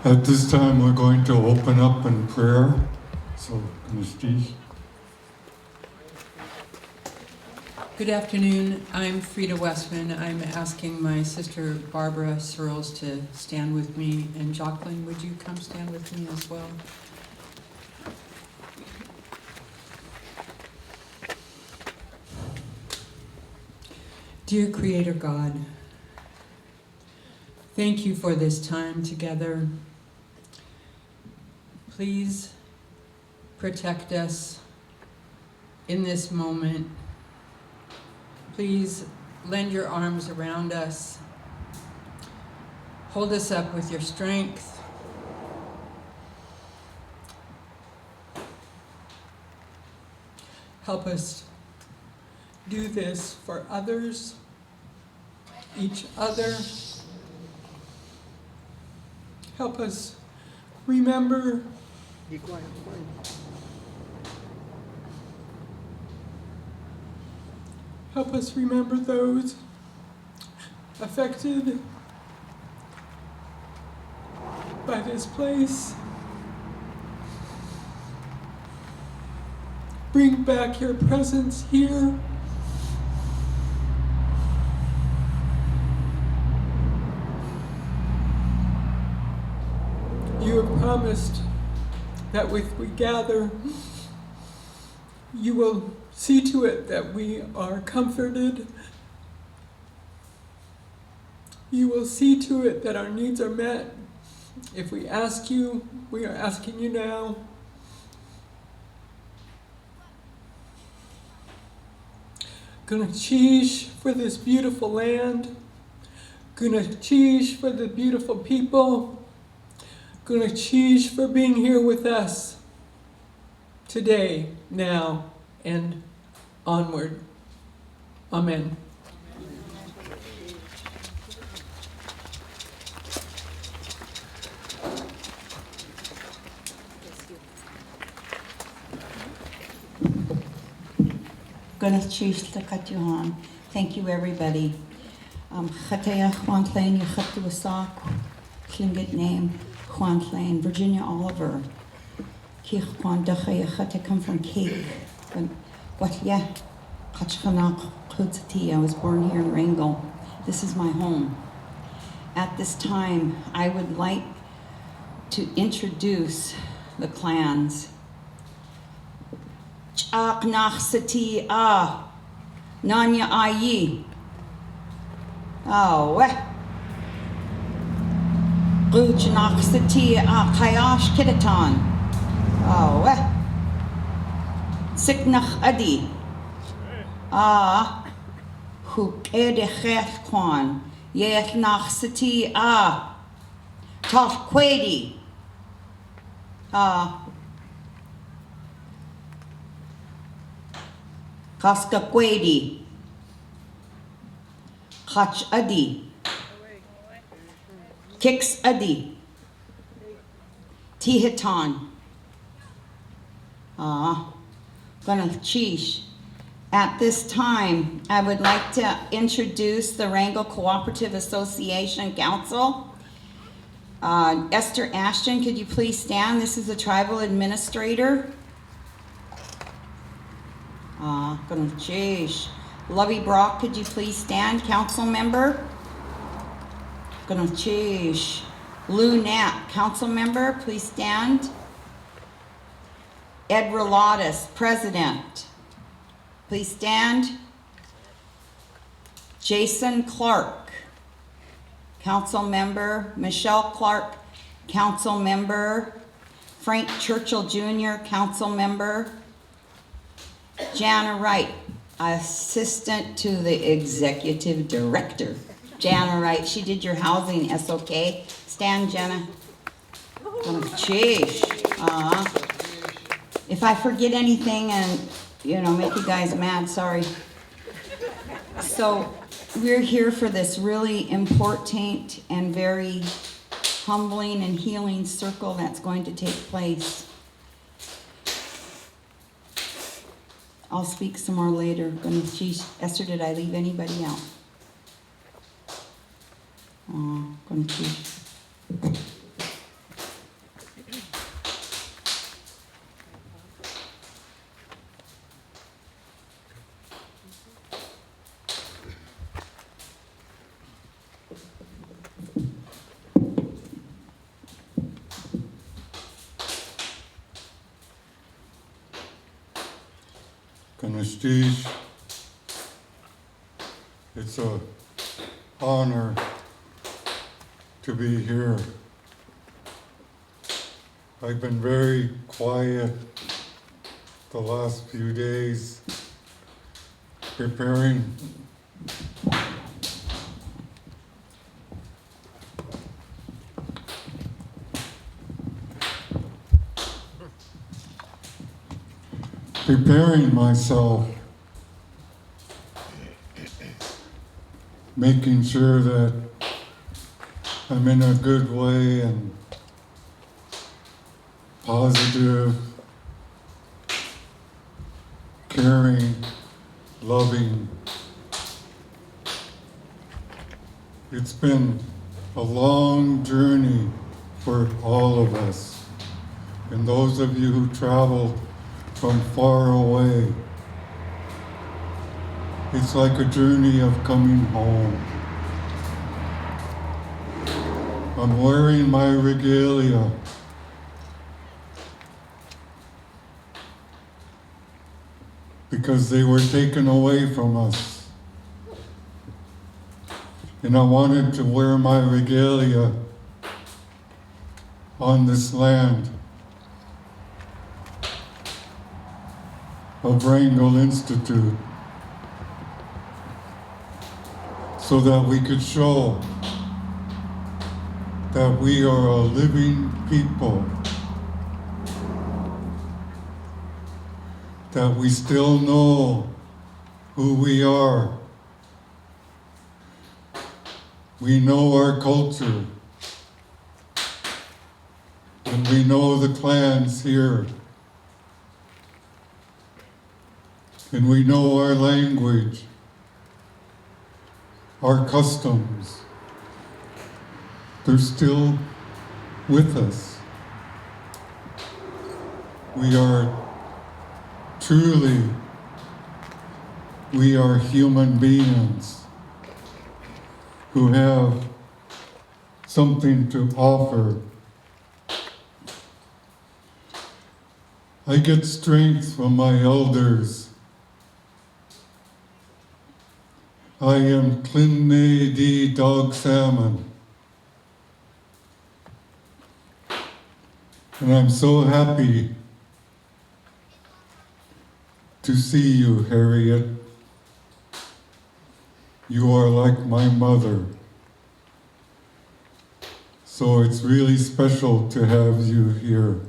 At this time, we're going to open up in prayer. So, Steve. Good afternoon. I'm Frida Westman. I'm asking my sister Barbara Searles to stand with me. And Jocelyn, would you come stand with me as well? Dear Creator God, thank you for this time together. Please protect us in this moment. Please lend your arms around us. Hold us up with your strength. Help us do this for others, each other. Help us remember Help us remember those affected by this place. Bring back your presence here. You have promised that if we gather, you will see to it that we are comforted. You will see to it that our needs are met. If we ask you, we are asking you now. Gonna cheesh for this beautiful land. Gonna cheesh for the beautiful people. Gonna cheesh for being here with us today, now, and onward. Amen. Thank you, everybody. Name, Virginia Oliver. I come from Cape. I was born here in Wrangell. This is my home. At this time, I would like to introduce the clans. Chaknachsati Nanya Ayi. Guchnachsati Kayash Kidatan. Siknach Adi. Hook Edecheth Kwan. Yetnachsati Taf Quadi. Kaska Quadi. Hach Adi. Kix Adi. Tihitan. Gonna cheesh. At this time, I would like to introduce the Wrangell Cooperative Association Council. Esther Ashton, could you please stand? This is the tribal administrator. Gonna cheesh. Lovey Brock, could you please stand? Council member. Gonna cheesh. Lou Knapp, council member, please stand. Ed Relatus, president, please stand. Jason Clark, council member. Michelle Clark, council member. Frank Churchill Jr., council member. Jana Wright, assistant to the executive director. Jana Wright, she did your housing SOK. Stand, Jana. Sheesh. If I forget anything and, make you guys mad, sorry. So we're here for this really important and very humbling and healing circle that's going to take place. I'll speak some more later. Esther, did I leave anybody out? Kanashtish. It's an honor to be here. I've been very quiet the last few days, preparing myself, making sure that I'm in a good way and positive, caring, loving. It's been a long journey for all of us. And those of you who traveled from far away, it's like a journey of coming home. I'm wearing my regalia. Because they were taken away from us. And I wanted to wear my regalia on this land of Wrangell Institute so that we could show that we are a living people, that we still know who we are. We know our culture, and we know the clans here, and we know our language, our customs. They're still with us. We are truly, we are human beings who have something to offer. I get strength from my elders. I am Clinne D. Dog Salmon. And I'm so happy to see you, Harriet. You are like my mother. So it's really special to have you here.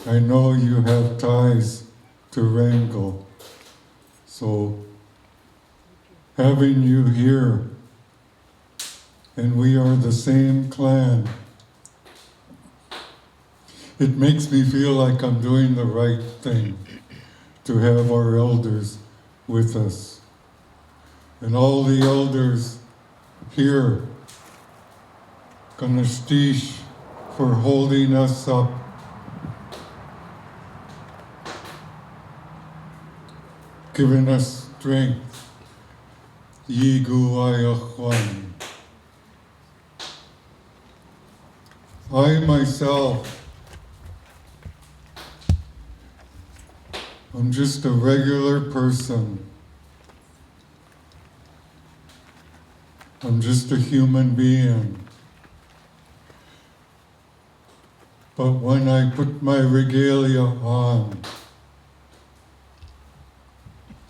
I know you have ties to Wrangell. So having you here, and we are the same clan, it makes me feel like I'm doing the right thing to have our elders with us. And all the elders here, Kanashtish, for holding us up. Giving us strength. Yigu Ayachwan. I myself, I'm just a regular person. I'm just a human being. But when I put my regalia on,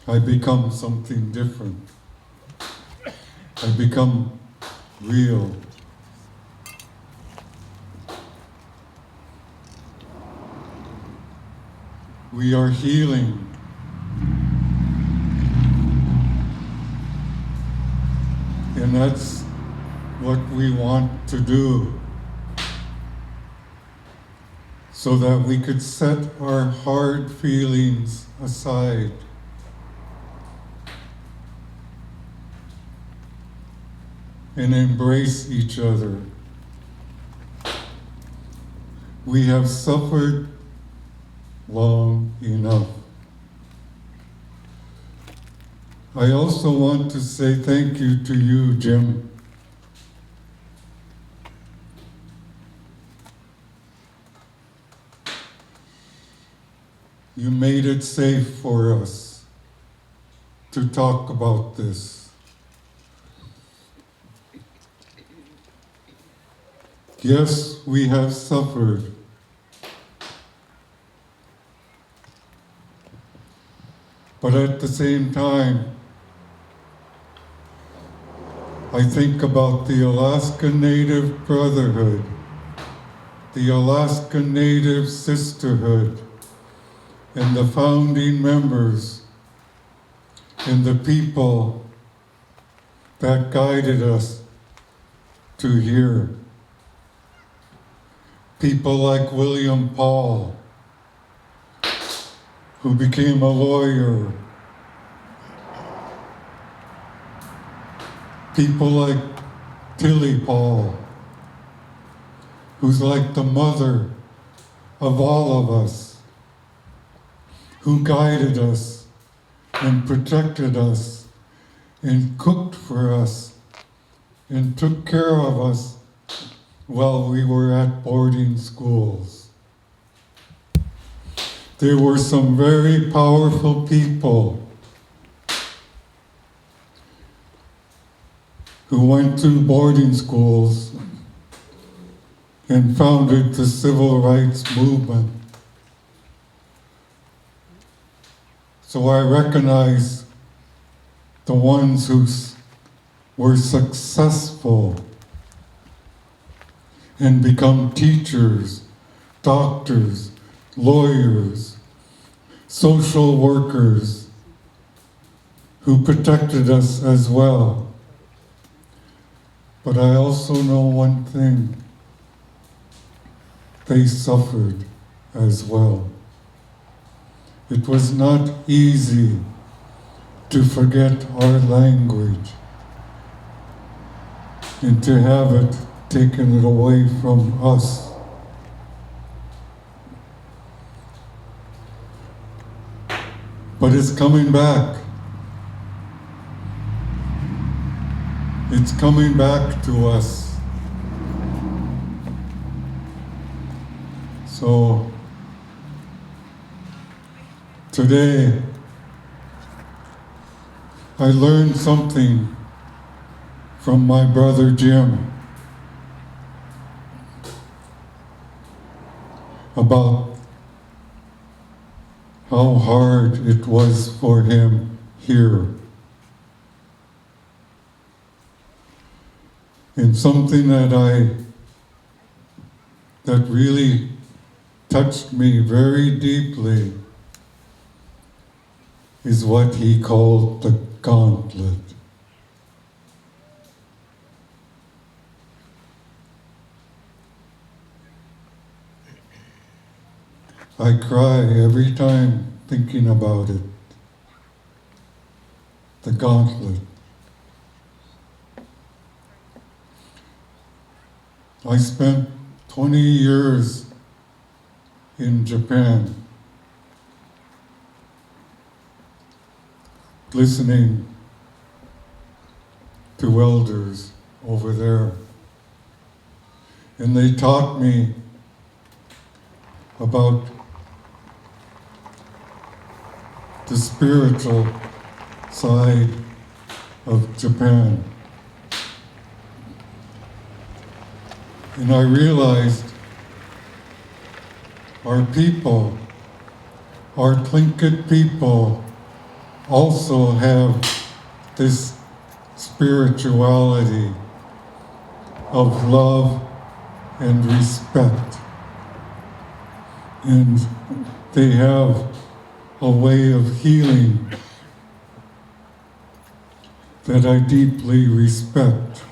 I become something different. I become real. We are healing. And that's what we want to do, so that we could set our hard feelings aside and embrace each other. We have suffered long enough. I also want to say thank you to you, Jim. you made it safe for us to talk about this. Yes, we have suffered. But at the same time, I think about the Alaska Native Brotherhood, the Alaska Native Sisterhood, and the founding members, and the people that guided us to here. People like William Paul, who became a lawyer. People like Tilly Paul, who's like the mother of all of us, who guided us and protected us and cooked for us and took care of us while we were at boarding schools. There were some very powerful people who went to boarding schools and founded the civil rights movement. So I recognize the ones who were successful and become teachers, doctors, lawyers, social workers, who protected us as well. But I also know one thing: they suffered as well. It was not easy to forget our language and to have it taken it away from us. But it's coming back. It's coming back to us. So today I learned something from my brother Jim about how hard it was for him here. And something that really touched me very deeply is what he called the gauntlet. I cry every time thinking about it. The gauntlet. I spent 20 years in Japan listening to elders over there. And they taught me about the spiritual side of Japan. And I realized our people, our Tlingit people, also have this spirituality of love and respect. And they have a way of healing that I deeply respect.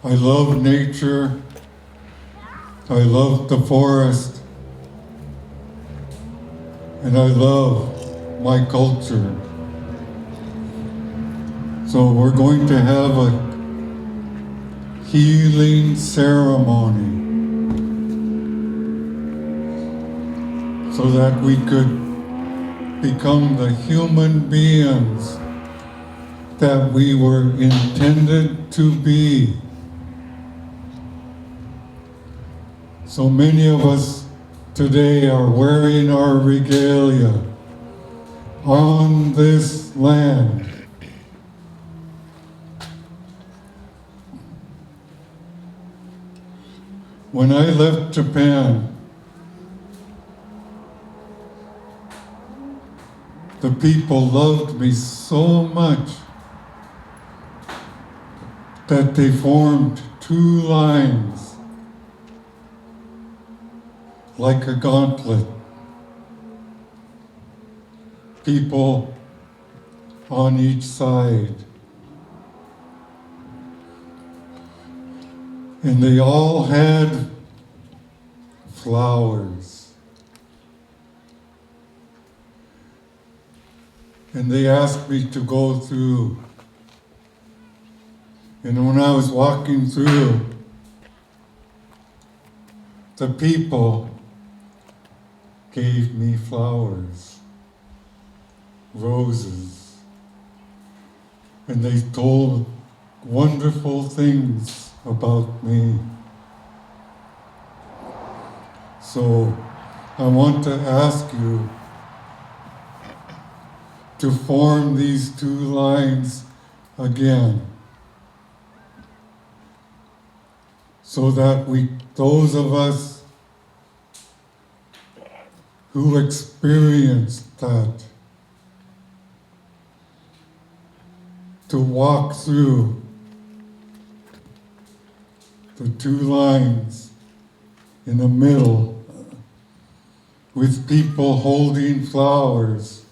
I love nature. I love the forest. And I love my culture. So we're going to have a healing ceremony so that we could become the human beings that we were intended to be. So many of us today are wearing our regalia on this land. When I left Japan, the people loved me so much that they formed 2 lines like a gauntlet. People on each side. And they all had flowers. And they asked me to go through. And when I was walking through, the people gave me flowers, roses, and they told wonderful things about me. So I want to ask you to form these 2 lines again, so that those of us who experienced that, to walk through the 2 lines in the middle with people holding flowers,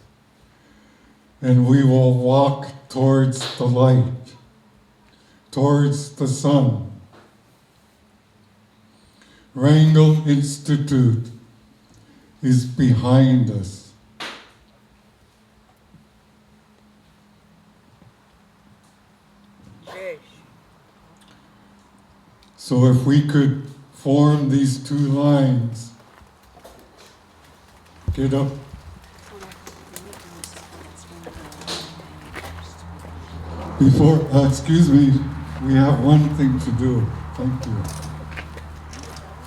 and we will walk towards the light, towards the sun. Wrangell Institute is behind us. So if we could form these 2 lines, get up. Before, excuse me, we have one thing to do. Thank you.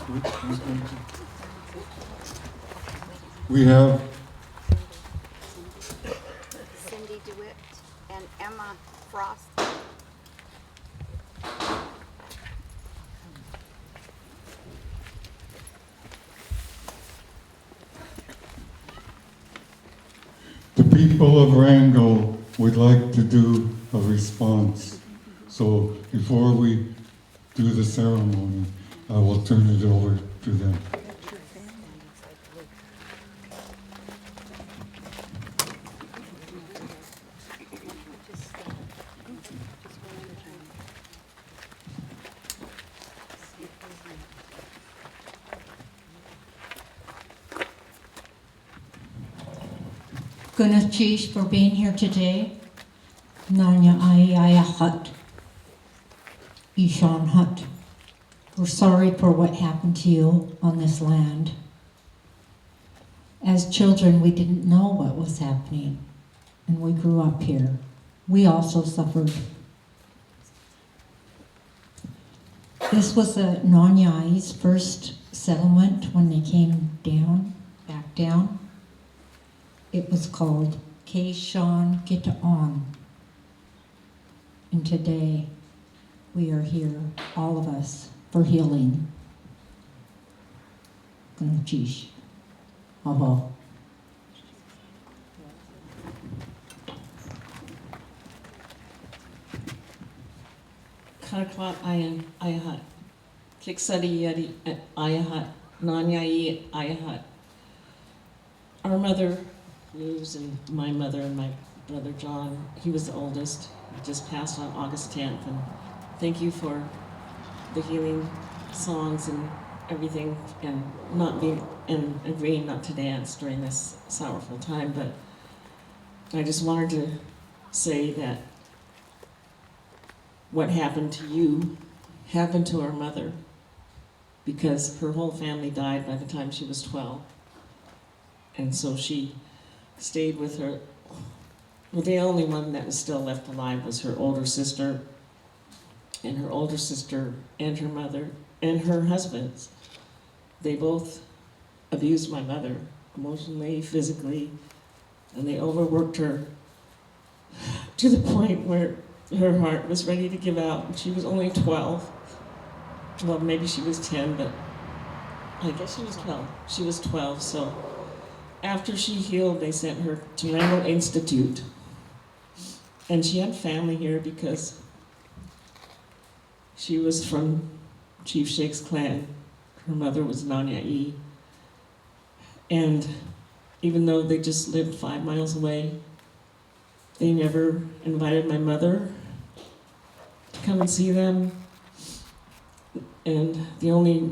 Who's going to? We have Cindy DeWitt and Emma Frost. the people of Wrangell would like to do a response. So before we do the ceremony, I will turn it over to them. Goodness Chief for being here today. Nanya Ayaya Hut. Ishan Hut. We're sorry for what happened to you on this land. As children, we didn't know what was happening, and we grew up here. We also suffered. This was the Nanyai's first settlement when they came down, back down. It was called Keishan Gitaon. And today, we are here, all of us, for healing. Gunchish. Abo. Karakwat Ayan Ayahat. Kiksadi Yadi Ayahat. Nanyai Ayahat. Our mother lives, and my mother and my brother John, he was the oldest. He just passed on August 10th. And thank you for the healing songs and everything, and not being and agreeing not to dance during this sorrowful time. But I just wanted to say that what happened to you happened to our mother, because her whole family died by the time she was 12. And so she stayed with her. Well, the only one that was still left alive was her older sister, and her older sister and her mother and her husbands. They both abused my mother emotionally, physically, and they overworked her to the point where her heart was ready to give out. And she was only 12. Well, maybe she was 10, but I guess she was 12. She was 12, so after she healed, they sent her to Wrangell Institute. And she had family here because she was from Chief Shake's clan. Her mother was Nanyai. And even though they just lived 5 miles away, they never invited my mother to come and see them. And the only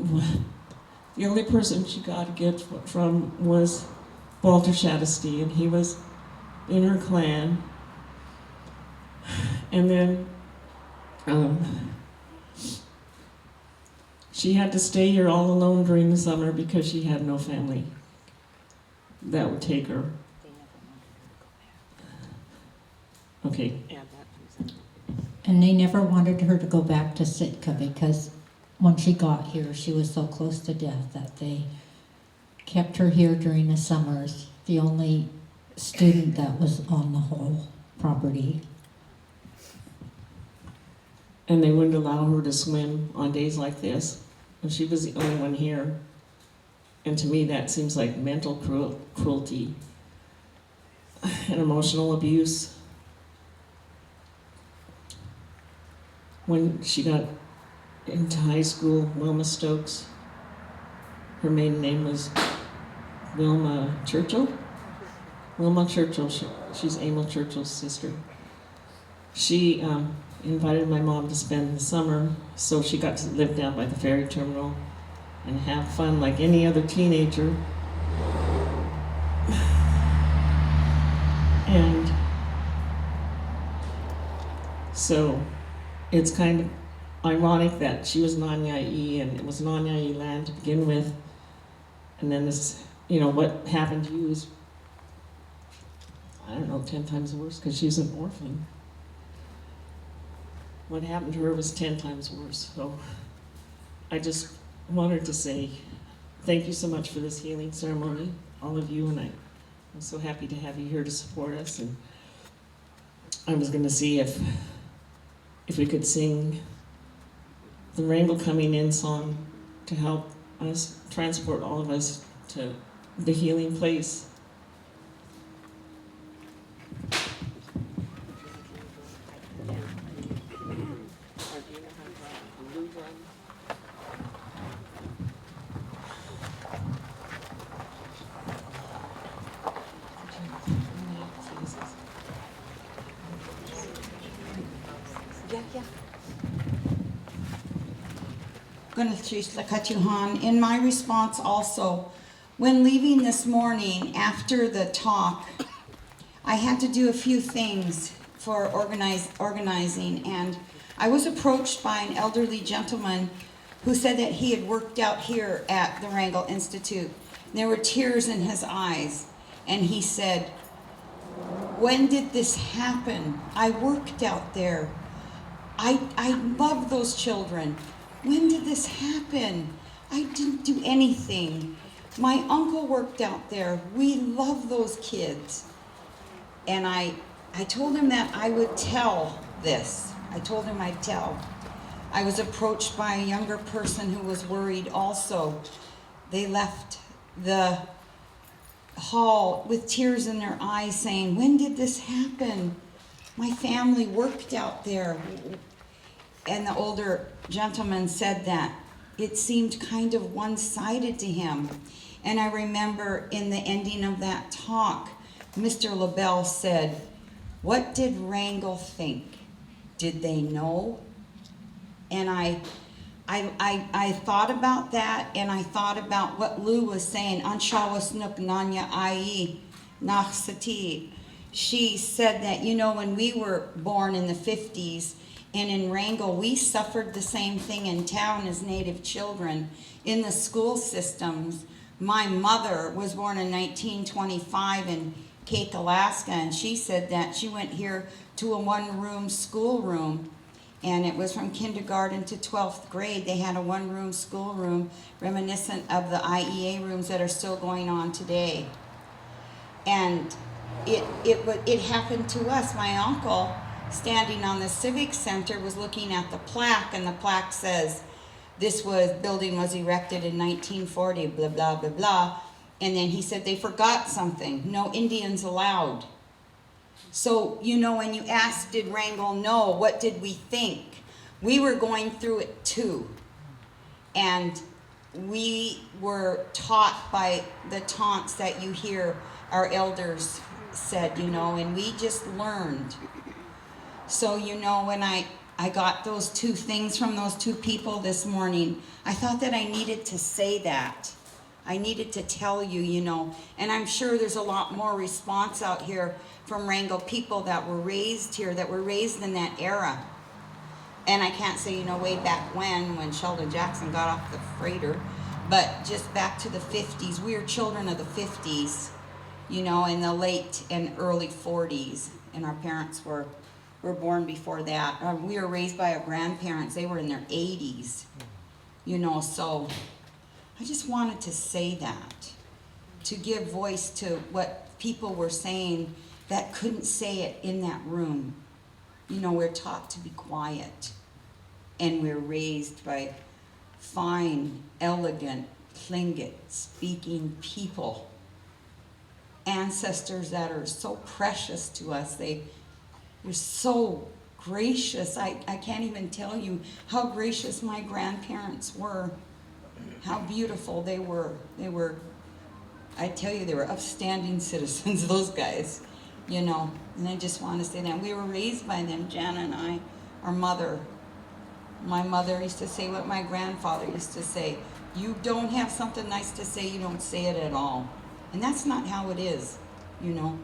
person she got a gift from was Walter Shadesty, and he was in her clan. And then she had to stay here all alone during the summer because she had no family that would take her. Okay. And they never wanted her to go back to Sitka because when she got here, she was so close to death that they kept her here during the summers, the only student that was on the whole property. And they wouldn't allow her to swim on days like this. And she was the only one here. And to me, that seems like mental cruelty and emotional abuse. When she got into high school, Wilma Stokes, her maiden name was Wilma Churchill. Wilma Churchill, she's Emil Churchill's sister. She invited my mom to spend the summer, so she got to live down by the ferry terminal and have fun like any other teenager. And so it's kind of ironic that she was Nanyai and it was Nanyai land to begin with. And then this, what happened to you is, I don't know, 10 times worse because she's an orphan. What happened to her was 10 times worse. So I just wanted to say thank you so much for this healing ceremony, all of you, and I'm so happy to have you here to support us. And I was going to see if we could sing the Wrangell Coming In song to help us transport all of us to the healing place. In my response also, when leaving this morning after the talk, I had to do a few things for organizing, and I was approached by an elderly gentleman who said that he had worked out here at the Wrangell Institute. There were tears in his eyes, and he said, "When did this happen? I worked out there. I love those children. When did this happen? I didn't do anything. My uncle worked out there. We love those kids." And I told him that I would tell this. I told him I'd tell. I was approached by a younger person who was worried also. They left the hall with tears in their eyes saying, "When did this happen? My family worked out there." And the older gentleman said that it seemed kind of one-sided to him. And I remember in the ending of that talk, Mr. LaBelle said, "What did Wrangell think? Did they know?" And I thought about that, and I thought about what Lou was saying, "Anshawas nuk nanya ai nachsati." She said that, when we were born in the 50s, and in Wrangell, we suffered the same thing in town as Native children in the school systems. My mother was born in 1925 in Cake, Alaska, and she said that she went here to a one-room schoolroom, And it was from kindergarten to 12th grade. They had a one-room schoolroom reminiscent of the IEA rooms that are still going on today. And it happened to us. My uncle, standing on the Civic Center, was looking at the plaque, and the plaque says, building was erected in 1940, blah, blah, blah, blah. And then he said they forgot something. No Indians allowed. So, you know, when you asked, did Wrangell know? What did we think? We were going through it too. And we were taught by the taunts that you hear our elders said, you know, and we just learned. So, you know, when I got those two things from those two people this morning, I thought that I needed to say that. I needed to tell you, you know, and I'm sure there's a lot more response out here from Wrangell people that were raised here, that were raised in that era. And I can't say, you know, way back when Sheldon Jackson got off the freighter, but just back to the 50s. We were children of the 50s, you know, in the late and early 40s, and our parents were born before that. We were raised by our grandparents. They were in their 80s, you know, so I just wanted to say that, to give voice to what people were saying that couldn't say it in that room. You know, we're taught to be quiet, and we're raised by fine, elegant, Tlingit-speaking people, ancestors that are so precious to us. They're so gracious. I can't even tell you how gracious my grandparents were, how beautiful they were. I tell you, they were upstanding citizens, those guys, you know. And I just want to say that. We were raised by them, Jana and I, our mother. My mother used to say what my grandfather used to say. You don't have something nice to say, you don't say it at all. And that's not how it is, you know.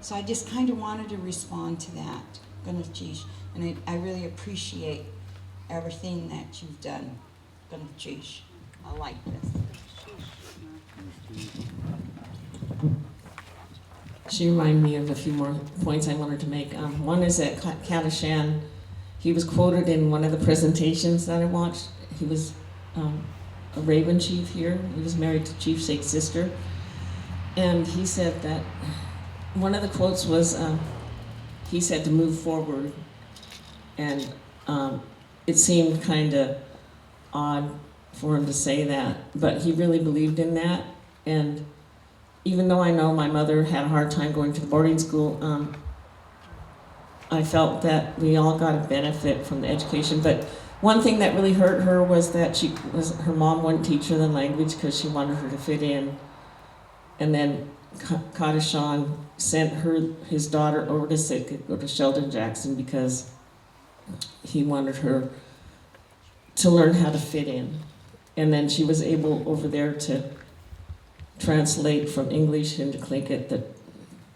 So I just kind of wanted to respond to that. And I really appreciate everything that you've done. I like this. She reminded me of a few more points I wanted to make. One is that Kadashan, he was quoted in one of the presentations that I watched. He was a Raven chief here. He was married to Chief Shake's sister. And he said that, one of the quotes was, he said to move forward. And it seemed kind of odd for him to say that, but he really believed in that. And even though I know my mother had a hard time going to the boarding school, I felt that we all got a benefit from the education. But one thing that really hurt her was that her mom wouldn't teach her the language because she wanted her to fit in. And then Kadashan sent his daughter over to Sitka, go to Sheldon Jackson, because he wanted her to learn how to fit in. And then she was able over there to translate from English into Tlingit the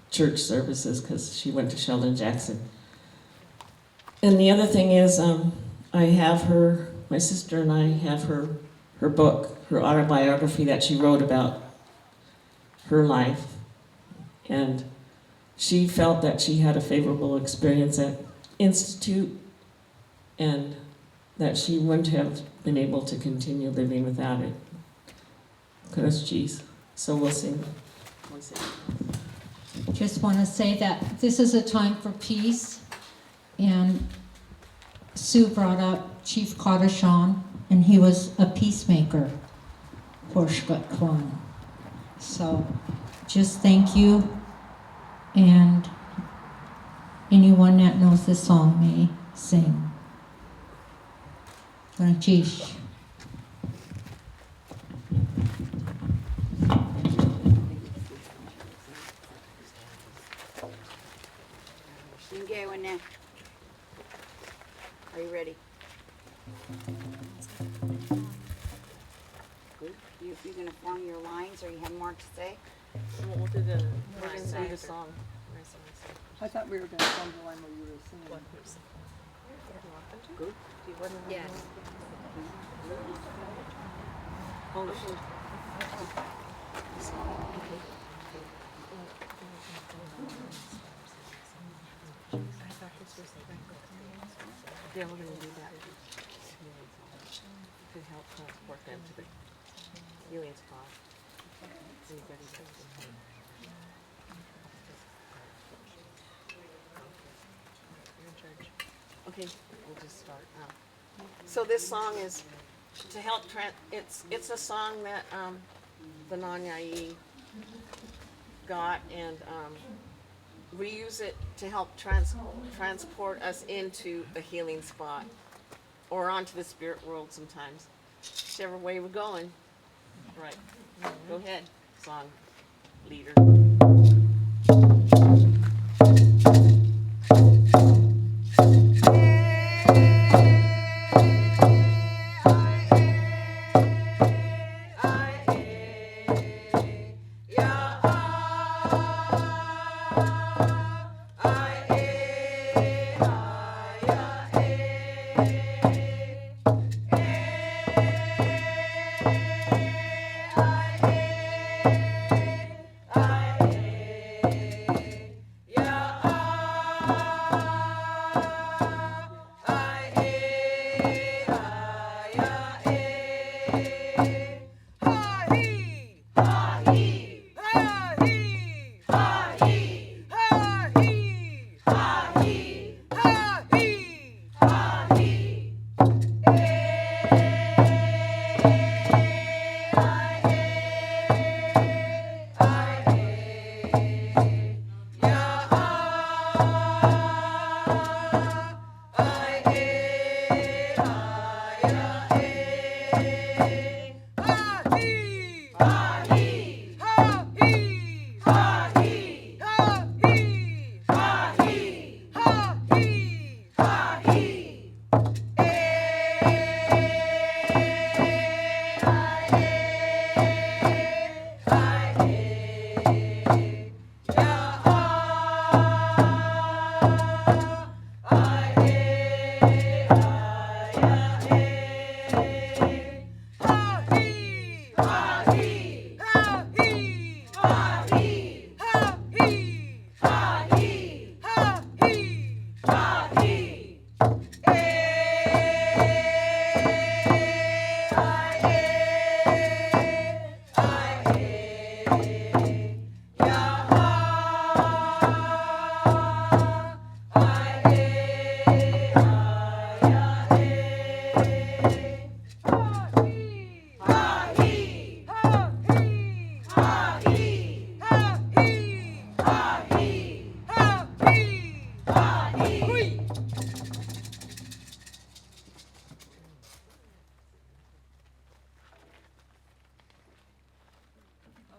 church services because she went to Sheldon Jackson. And the other thing is, I have my sister and I have her book, her autobiography that she wrote about her life. And she felt that she had a favorable experience at Institute and that she wouldn't have been able to continue living without it. So we'll sing. Just want to say that this is a time for peace, and Sue brought up Chief Kadashan, and he was a peacemaker for Shkut Kwan. So just thank you, and anyone that knows this song may sing. Chief. Are you ready? Good. You gonna form your lines, or you have more to say? We'll do the, we're going to do the song. I thought we were going to sing the line where you were singing. Good. Yes. Yeah, we're gonna do that. To help transport them to the healing spot. Anybody that's in pain. You're in charge. Okay, we'll just start. So this song is to help it's a song that the Nanyai got, and we use it to help transport us into a healing spot or onto the spirit world sometimes. Whichever way we're going. Right. Go ahead, song leader.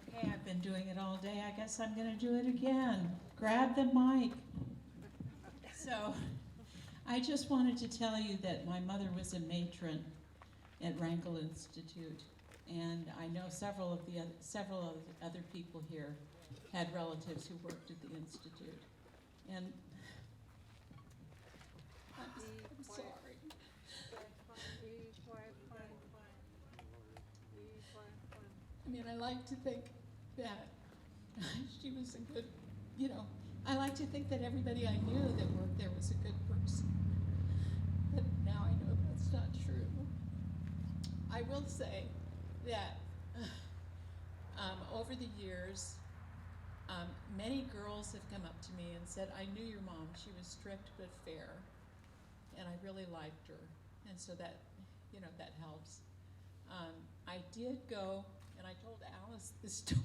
Okay, I've been doing it all day. I guess I'm gonna do it again. Grab the mic. So, I just wanted to tell you that my mother was a matron at Wrangell Institute, and I know several of the other people here had relatives who worked at the institute. And I'm sorry. I mean, I like to think that she was a good, I like to think that everybody I knew that worked there was a good person. But now I know that's not true. I will say that over the years, many girls have come up to me and said, I knew your mom. She was strict but fair. And I really liked her. And so that, that helps. I did go, and I told Alice this story.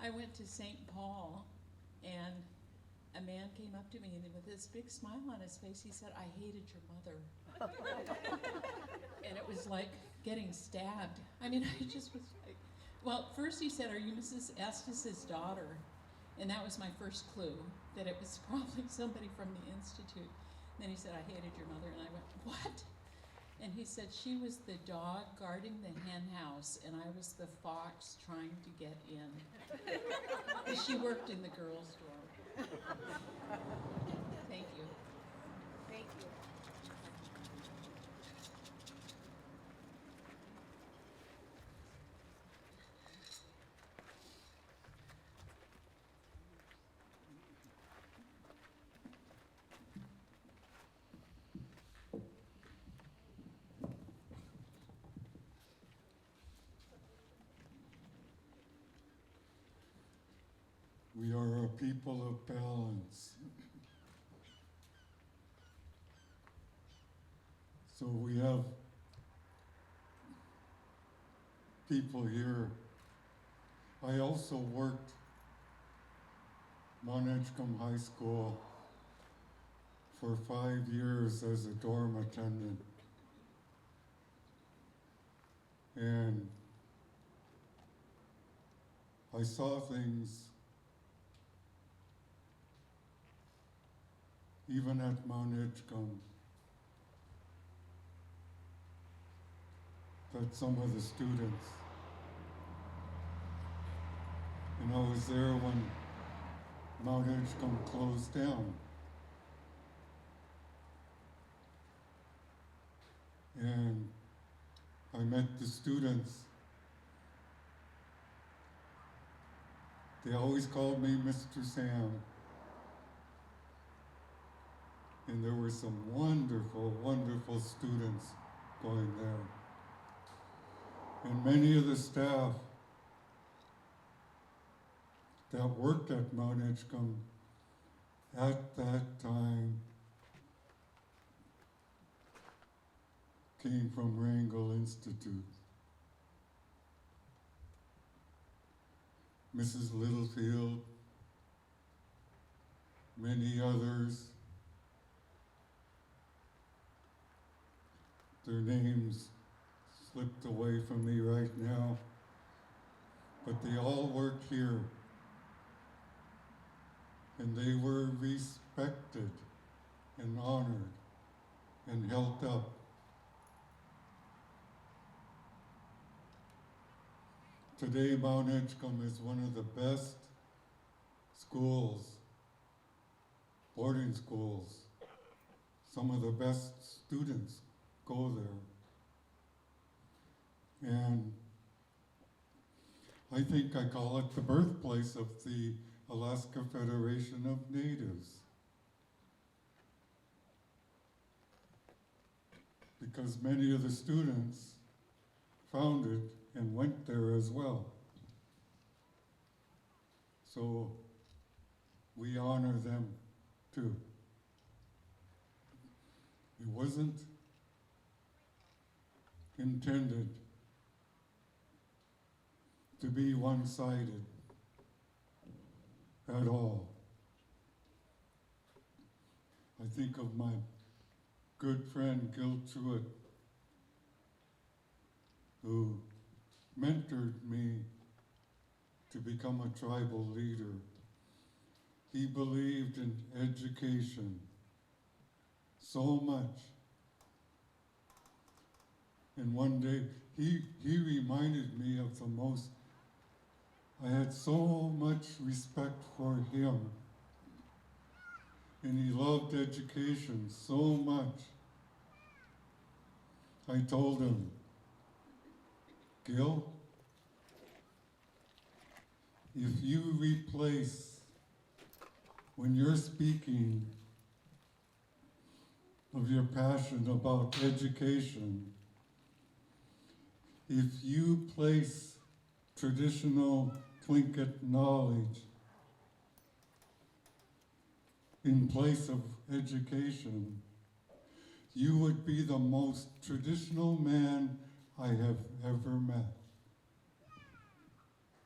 I went to St. Paul, and a man came up to me, and with this big smile on his face, he said, I hated your mother. And it was like getting stabbed. I mean, I just was like, well, first he said, are you Mrs. Estes' daughter? And that was my first clue, that it was probably somebody from the Institute. Then he said, I hated your mother, and I went, what? And he said she was the dog guarding the hen house, and I was the fox trying to get in. She worked in the girls' dorm. Thank you. Thank you. people of balance. So we have people here. I also worked Mount Edgecombe High School for 5 years as a dorm attendant. And I saw things even at Mount Edgecombe that some of the students, and I was there when Mount Edgecombe closed down. And I met the students. They always called me Mr. Sam. And there were some wonderful, wonderful students going there. And many of the staff that worked at Mount Edgecombe at that time came from Wrangell Institute. Mrs. Littlefield, many others. Their names slipped away from me right now, but they all worked here. And they were respected and honored and held up. Today, Mount Edgecombe is one of the best schools, boarding schools. Some of the best students go there. And I think I call it the birthplace of the Alaska Federation of Natives. Because many of the students found it and went there as well. So we honor them too. It wasn't intended to be one-sided at all. I think of my good friend Gil Truitt, who mentored me to become a tribal leader. He believed in education so much. And one day, he reminded me of the most, I had so much respect for him. And he loved education so much. I told him, Gil, if you replace, when you're speaking of your passion about education, if you place traditional Tlingit knowledge in place of education, you would be the most traditional man I have ever met.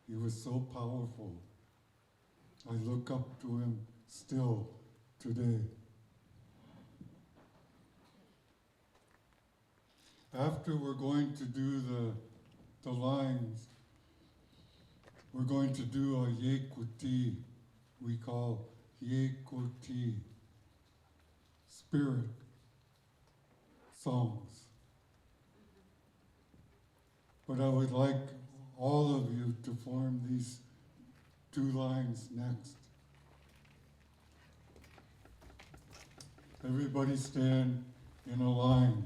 He was so powerful. I look up to him still today. After we're going to do the lines, we're going to do a Yekuti, we call Yekuti, spirit songs. But I would like all of you to form these two lines next. Everybody stand in a line.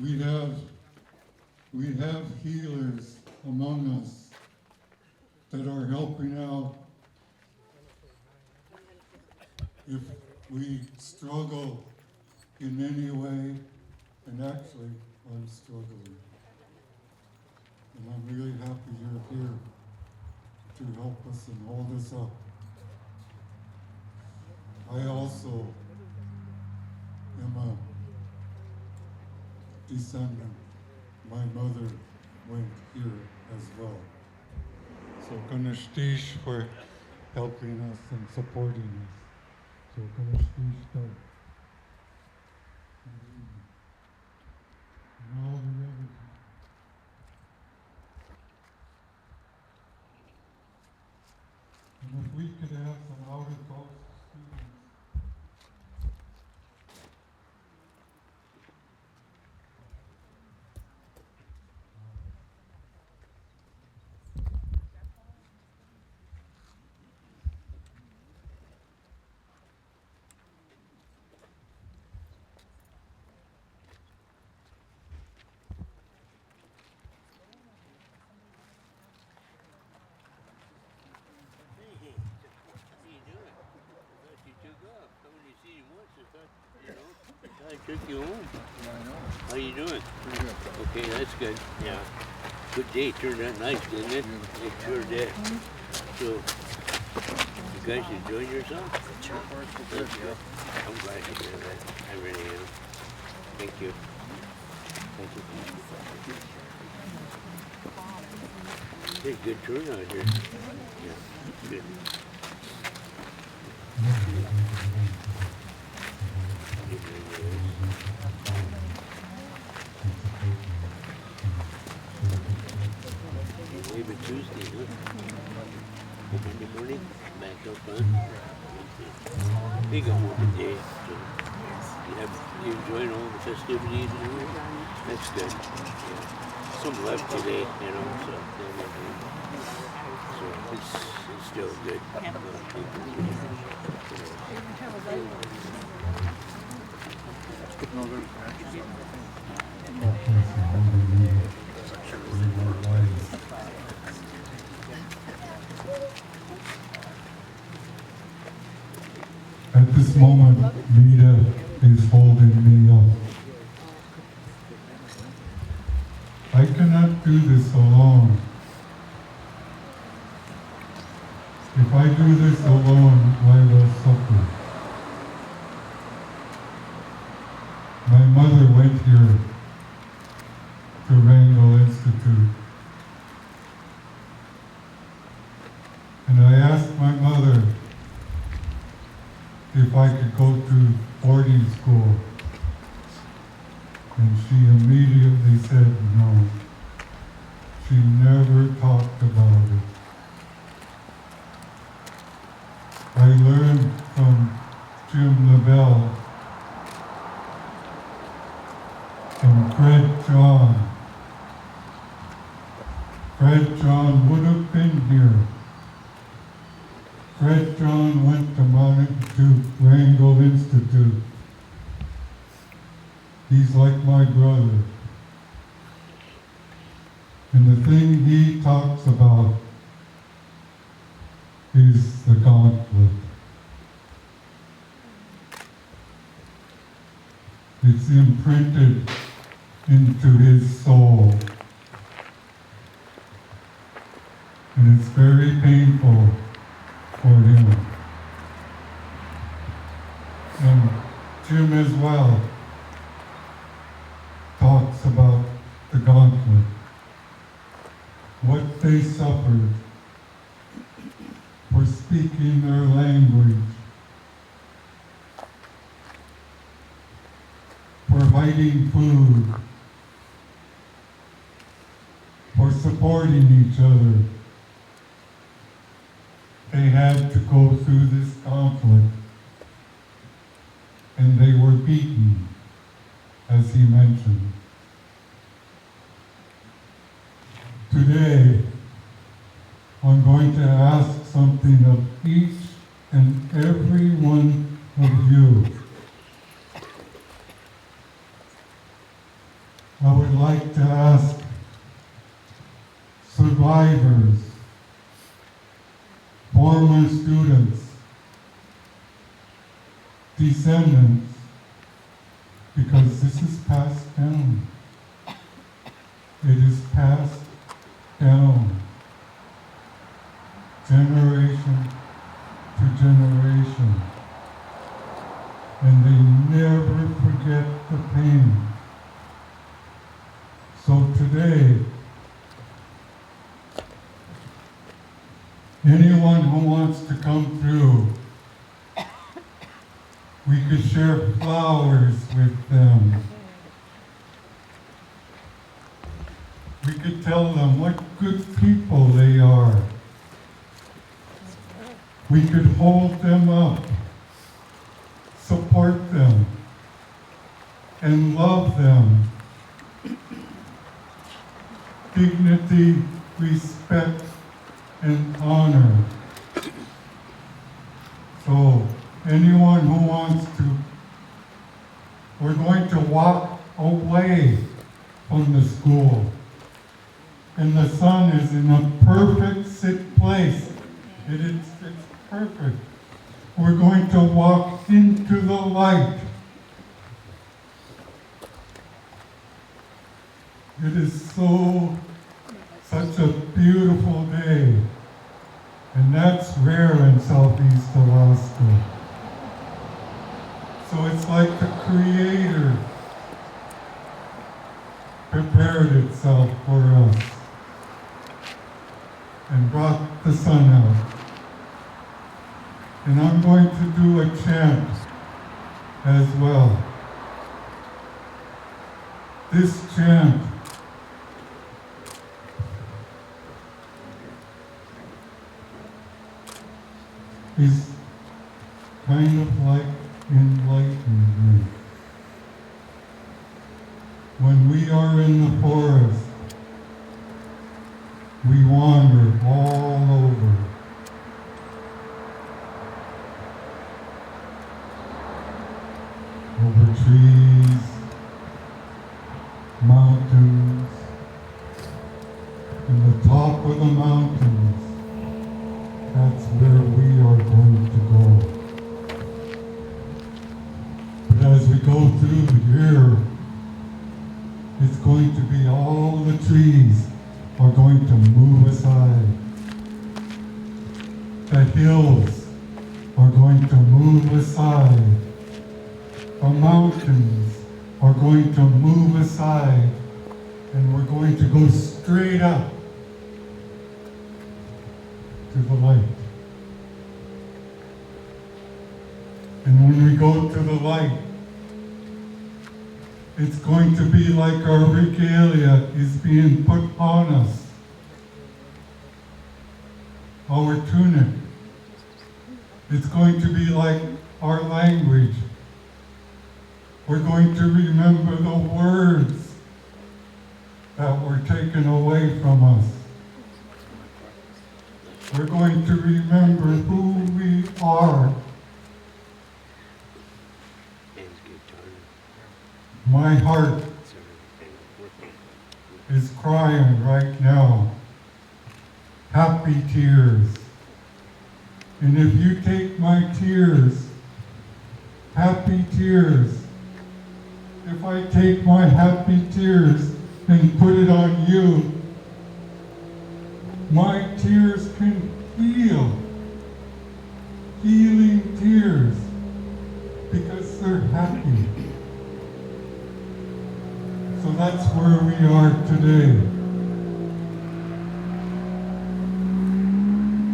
we have healers among us that are helping out if we struggle in any way, and actually I'm struggling. And I'm really happy you're here to help us and hold us up. I also am a descendant. My mother went here as well. So Ganeshtish for helping us and supporting us. So Ganeshtish start. And all the others. And if we could have some out of box students. I took you home. How you doing? Okay, that's good. Yeah. Good day. Turned out nice, didn't it? It sure did. So, you guys enjoyed yourself? Sure. That's good. I'm glad to hear that. I really am. Thank you. Thank you. Hey, good turnout here. Yeah, good. You leave it Tuesday, huh? Monday morning, back up, huh? Big open day, so you enjoying all the festivities and everything? That's good. Yeah. Some left today, so it's still good. At this moment, Lita is holding me up. I cannot do this alone. If I do this alone, I will suffer. My mother went here to Wrangell Institute. And I asked my mother if I could go to boarding school. And she immediately said no. She never talked about it. I learned from Jim LaBelle and Fred John. Fred John would have been here. Fred John went to Wrangell Institute. He's like my brother. And the thing he talks about is the gauntlet. It's imprinted into his soul. And it's very painful for him. And Jim as well talks about the gauntlet, what they suffered for speaking their language, for hiding food, for supporting each other. They had to go through this conflict, and they were beaten, as he mentioned. Today, I'm going to ask something of each and every one of you. I would like to ask survivors, former students, descendants, because this is passed down. It is passed down, generation to generation, and they never forget the pain. So today, anyone who wants to come through, we could share flowers with them. We could tell them what good people they are. We could hold them up, support them, and love them. Dignity, respect, and honor. So, anyone who wants to, we're going to walk away from the school. And the sun is in a perfect sit place. It's perfect. We're going to walk into the light. It is such a beautiful day. And that's rare in Southeast Alaska. So it's like the Creator prepared itself for us and brought the sun out. And I'm going to do a chant as well. This chant is kind of like enlightenment. When we are in the forest, we wander all over. Over trees, mountains, and the top of the mountains. That's where we are going to go. But as we go through the year, it's going to be all the trees are going to move aside. The hills are going to move aside. The mountains are going to move aside. And we're going to go straight up to the light. And when we go to the light, it's going to be like our regalia is being put on us. Our tunic. It's going to be like our language. We're going to remember the words that were taken away from us. We're going to remember who we are. My heart is crying right now. Happy tears. And if you take my tears, happy tears, if I take my happy tears and put it on you, my tears can heal. Healing tears, because they're happy. So that's where we are today.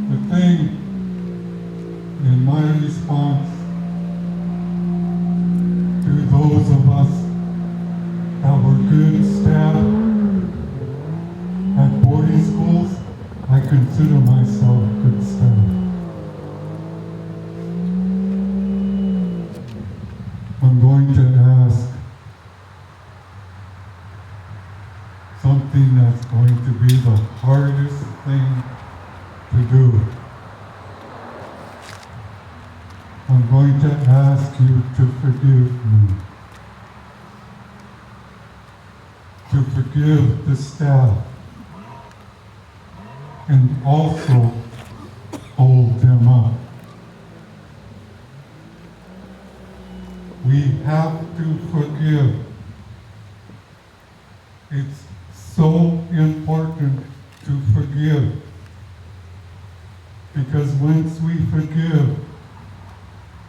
The thing in my response to those of us that were good staff at boarding schools, I consider myself good staff. I'm going to ask something that's going to be the hardest thing to do. I'm going to ask you to forgive me. forgive the staff and also hold them up. We have to forgive. It's so important to forgive, because once we forgive,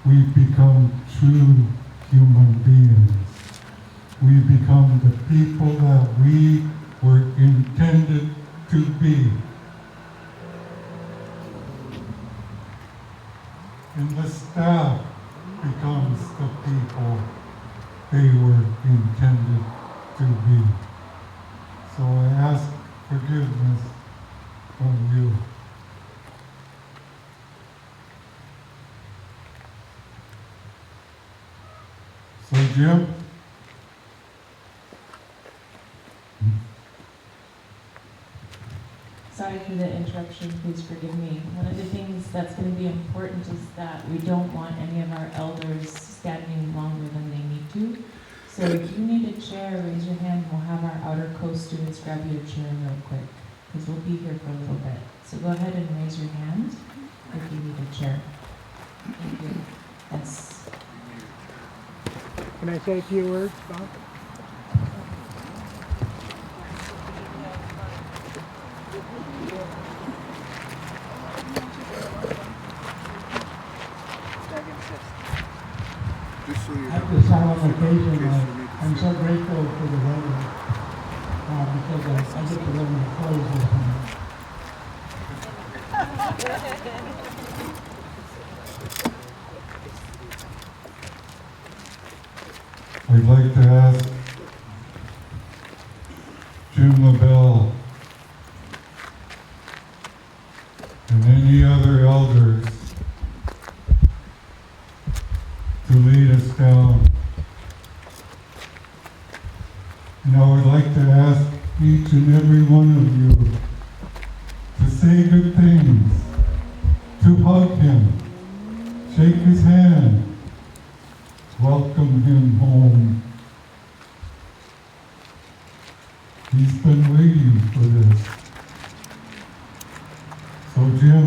we become true human beings. We become the people that we were intended to be. And the staff becomes the people they were intended to be. So I ask forgiveness from you. So Jim? Sorry for the interruption, please forgive me. One of the things that's going to be important is that we don't want any of our elders standing longer than they need to. So if you need a chair, raise your hand, and we'll have our outer coast students grab you a chair real quick, because we'll be here for a little bit. So go ahead and raise your hand if you need a chair. Thank you. Yes. Can I say a few words, Bob? At this solemn occasion, I'm so grateful for the weather because I get to wear my clothes this time. I'd like to ask Jim LaBelle and any other elders to lead us down. And I would like to ask each and every one of you to say good things, to hug him, shake his hand, welcome him home. He's been waiting for this. So Jim,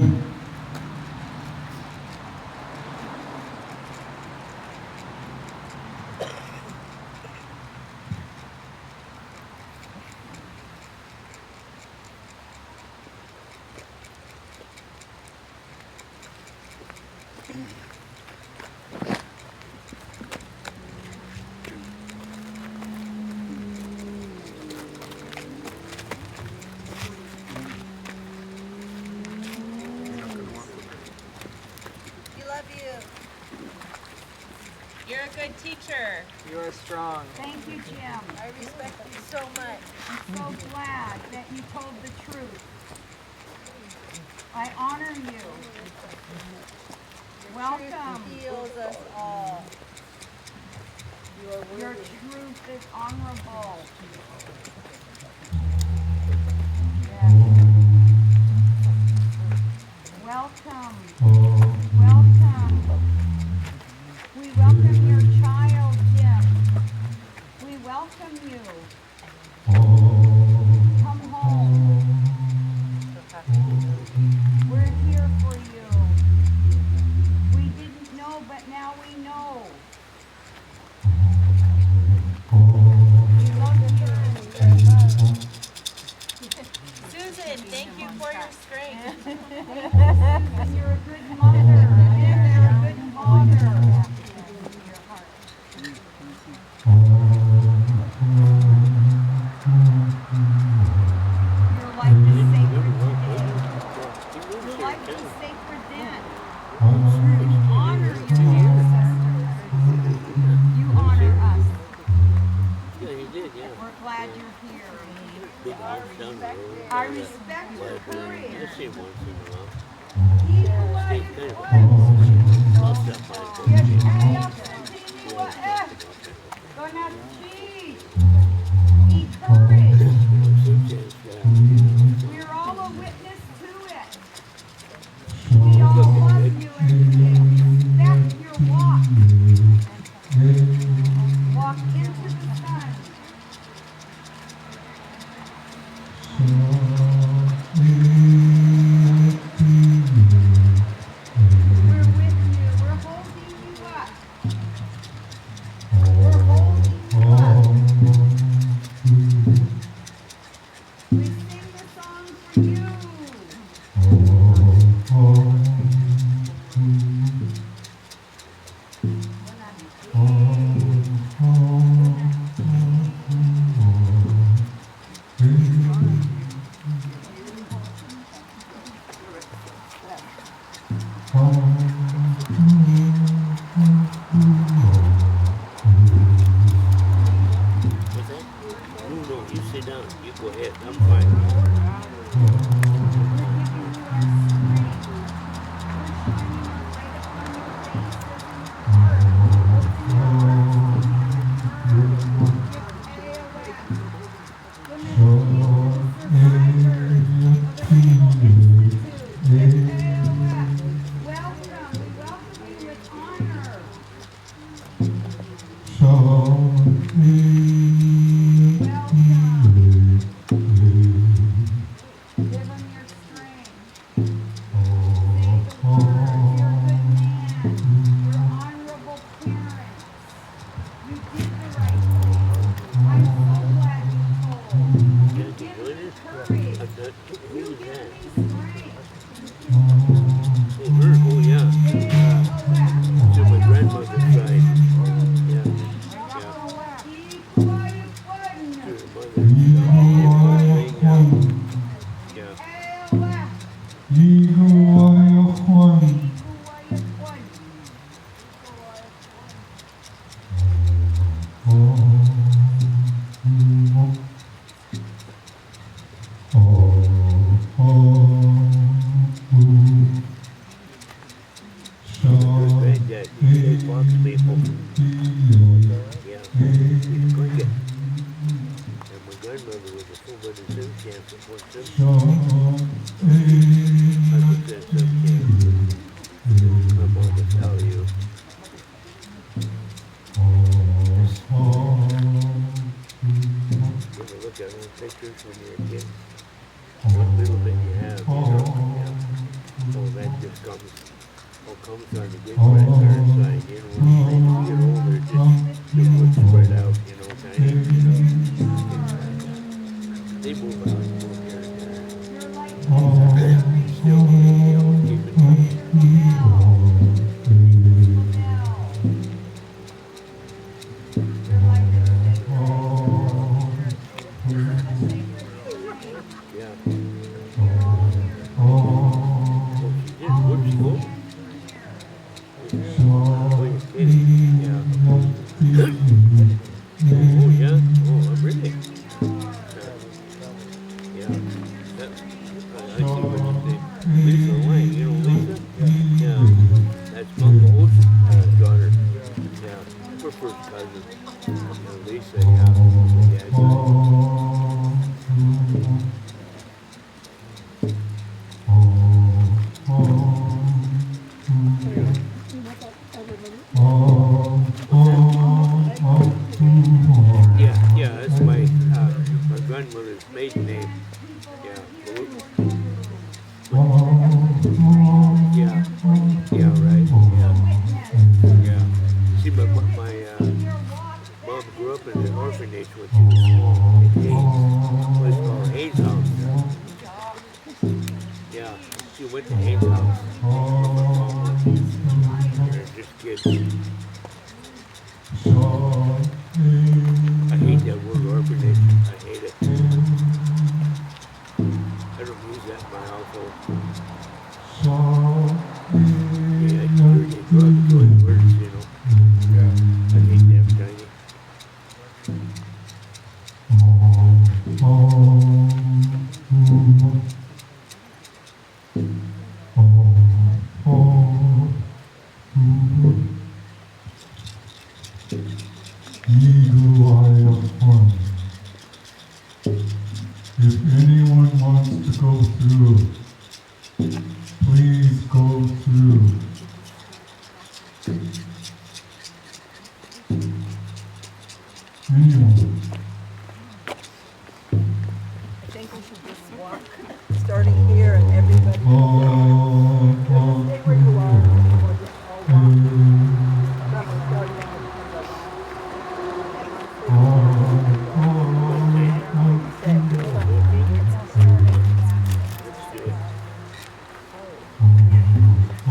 You're a good teacher. You are strong. Thank you, Jim. I respect you so much. I'm so glad that you told the truth. I honor you. Welcome. Truth heals us all. Your truth is honorable. Yes. Welcome. Welcome. We welcome your child, Jim. We welcome you. Come home. We're here for you. We didn't know, but now we know. We love you. Susan, thank you for your strength. Susan, you're a good mother. You're a good father. Your life is sacred today. Your life is sacred then. We honor your ancestors. You honor us. Yeah, you did, yeah. We're glad you're here. Big house down the road. I respect your I courage. see him once in a while. Keep Stay away. kind of I'll stop by. Yes, hey, up continue. Gonna cheese. Eat courage. We're all a witness to it. We all love you and respect your walk. Walk into the sun. What's that? No, you sit down. You go ahead. I'm fine.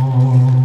Oh.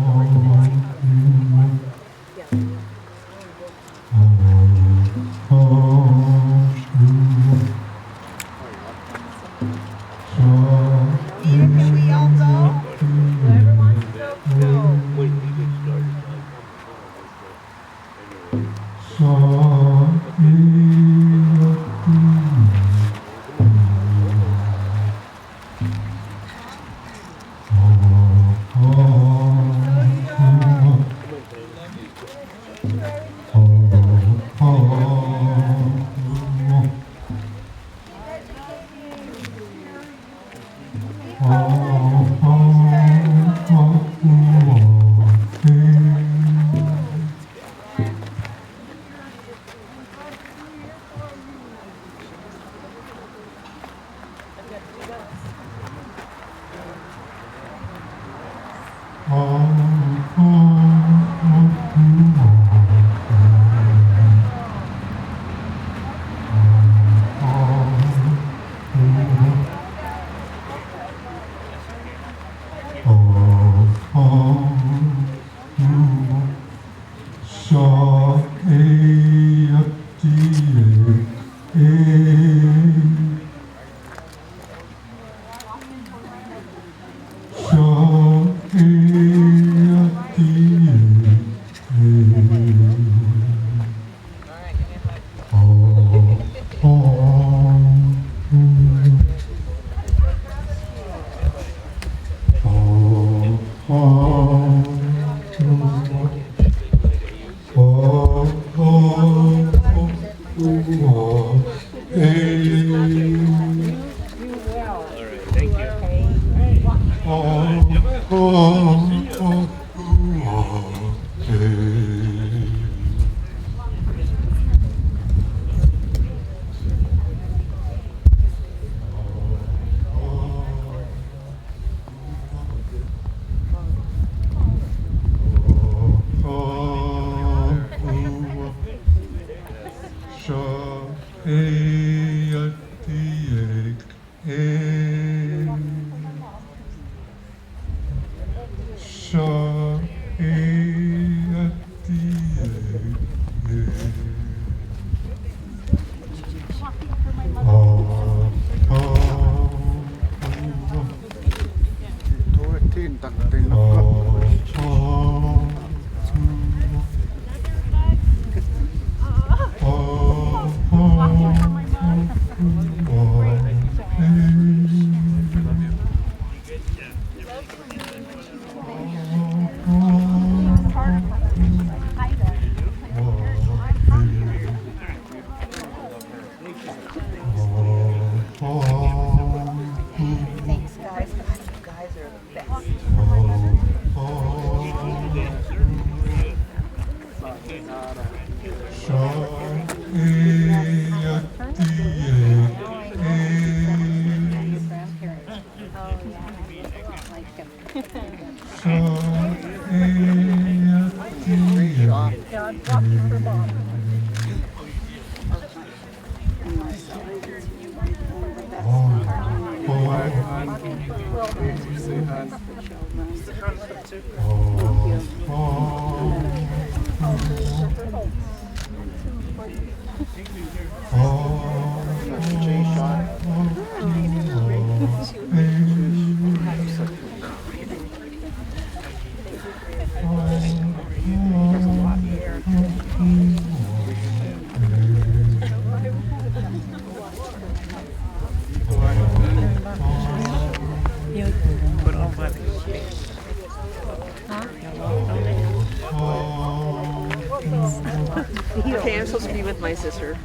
Okay, I'm supposed to be with my sister.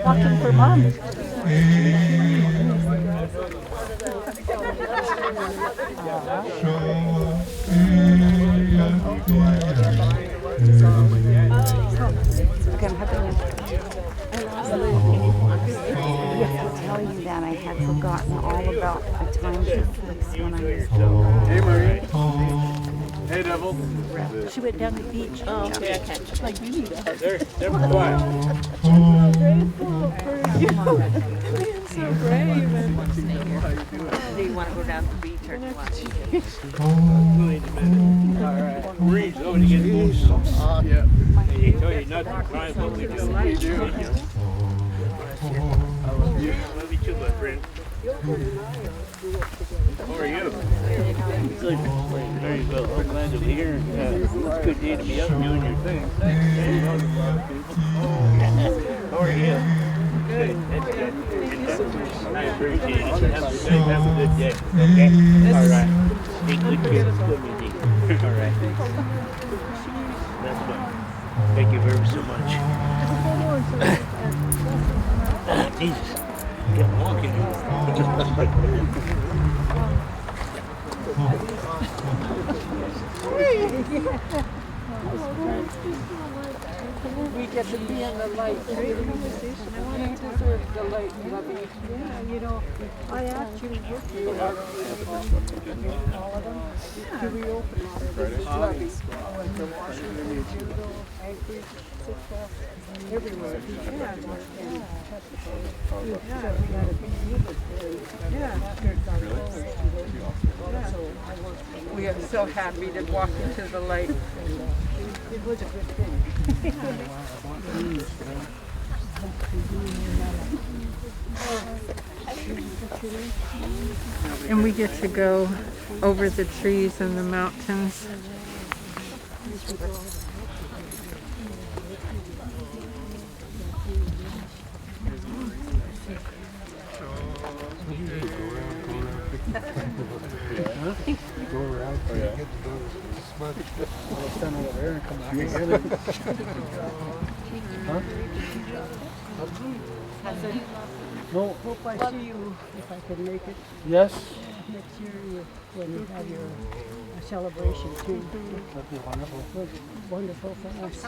Walking for mom. Okay, I'm helping you. To tell you that I had forgotten all about the time difference when I was Hey, Marie. Hey, Devil. She went down the beach. Oh, okay, okay. Like you need to. They're quiet. I'm grateful for you. Being so brave. Do you want to go down to the beach or do you want to? Wait a minute. All right. Marie's going to get emotional. Yeah. They tell you not to cry, but we do. We do. I love you. I love you too, my friend. How are you? Good. Very well. I'm glad to be here. It's a good day to be out doing your thing. How are you? Good. That's good. I appreciate it. Have a good day. Okay? All right. Take good care. Good meeting. All right. That's fine. Thank you very so much. Jesus. Get walking. We get to be in the light. Great conversation. I want to deserve the light, Lovey. Yeah, you know, I actually worked with all of them to reopen all of this. Lovey. I went to Washington, judo, Anchorage, Sitka, everywhere. Yeah, yeah, we had a big unit there. Yeah. We are so happy to walk into the light. It was a good thing. And we get to go over the trees and the mountains. Go around, so you get to go smudge. I'll stand over there and come back and get it. Huh? No. Hope I see you if I can make it Yes. next year when you have your celebration too. That'd be wonderful. It was wonderful for us.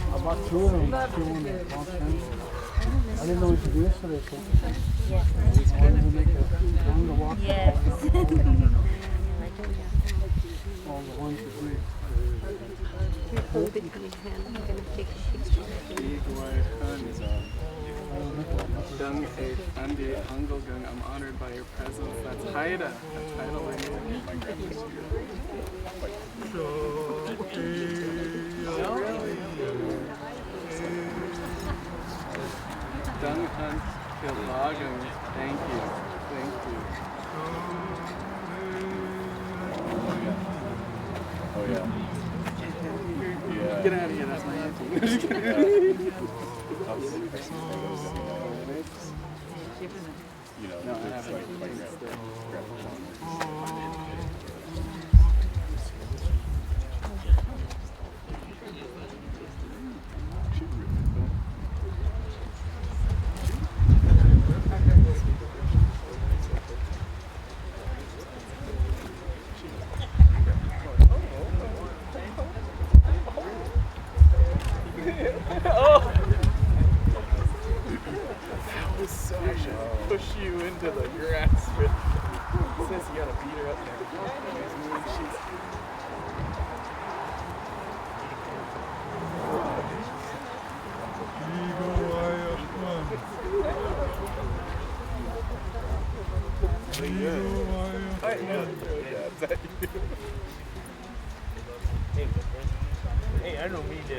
I bought two of them. Two on the mountain. I didn't know what to do yesterday, so I wanted to make a long to walk. Yes. All the ones that we. Hold it in his hand. I'm going to take a picture. I'm honored by your presence. That's Haida. That's Haida language. Dung Hunt Kilagang. Thank you. Thank you. Oh yeah. Yeah. Get out of here, that's my auntie. You know, No, I it's haven't. like push you into the grass. It says you gotta beat her up there. She's Hey, I don't mean to,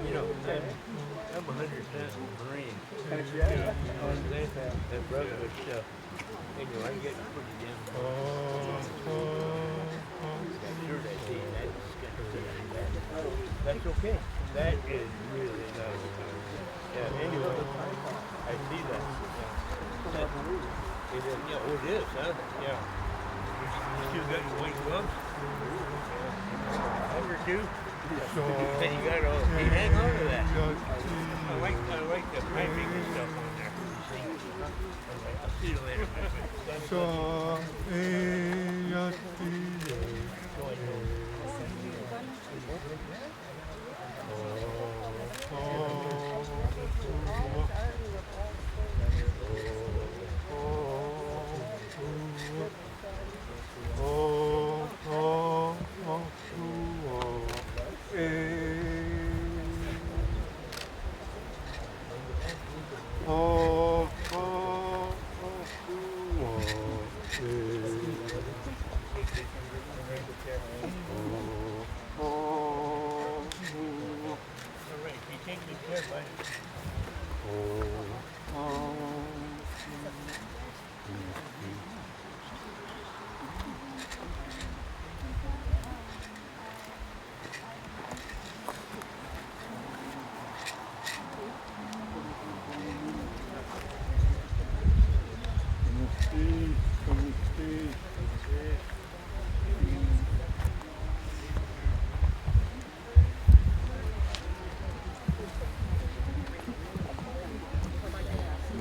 you know, I'm 100% Marine. That brotherhood stuff. Anyway, I'm getting pretty damn. Sure that day, that's okay. That is really nice. Yeah, anyway, I see that. It is, yeah, oh, it is, huh? Yeah. You still got your white gloves? Number two? Then you gotta hang on to that. I like the piping and stuff on there. I'll see you later.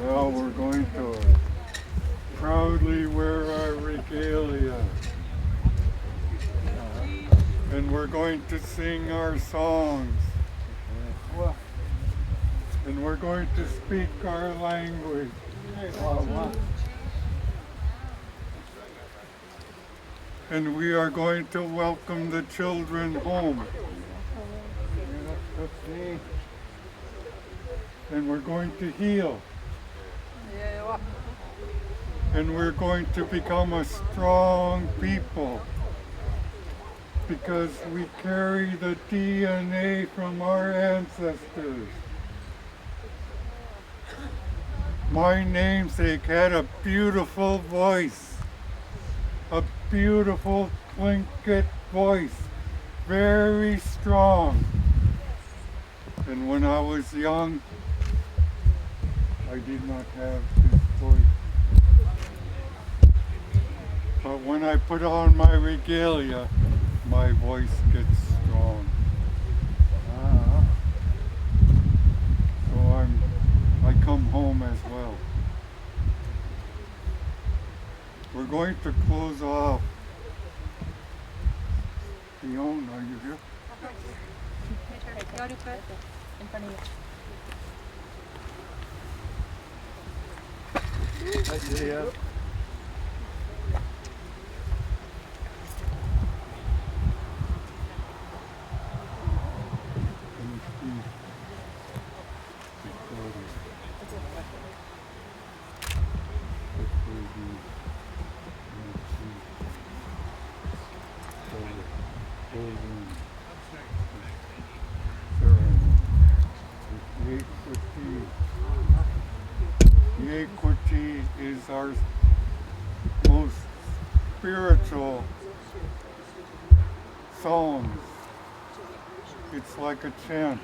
Now we're going to proudly wear our regalia. And we're going to sing our songs. And we're going to speak our language. And we are going to welcome the children home. And we're going to heal. And we're going to become a strong people because we carry the DNA from our ancestors. My namesake had a beautiful voice, a beautiful Tlingit voice, very strong. And when I was young, I did not have this voice. But when I put on my regalia, my voice gets strong. So I come home as well. We're going to close off. Dion, are you here? I see ya. Yequity is our most spiritual songs. It's like a chant,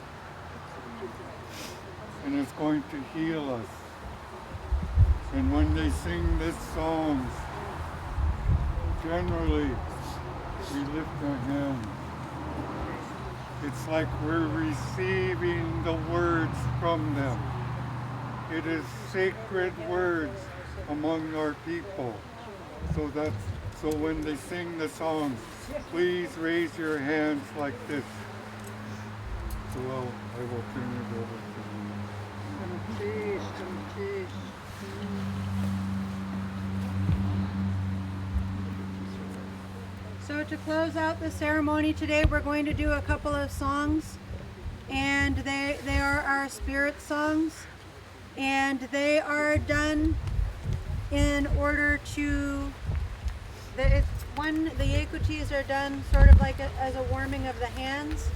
and it's going to heal us. And when they sing these songs, generally we lift our hands. It's like we're receiving the words from them. It is sacred words among our people. So when they sing the songs, please raise your hands like this. So I will turn it over to you. So to close out the ceremony today, we're going to do a couple of songs, and they are our spirit songs, and they are done in order to, the Yequatis are done sort of like as a warming of the hands,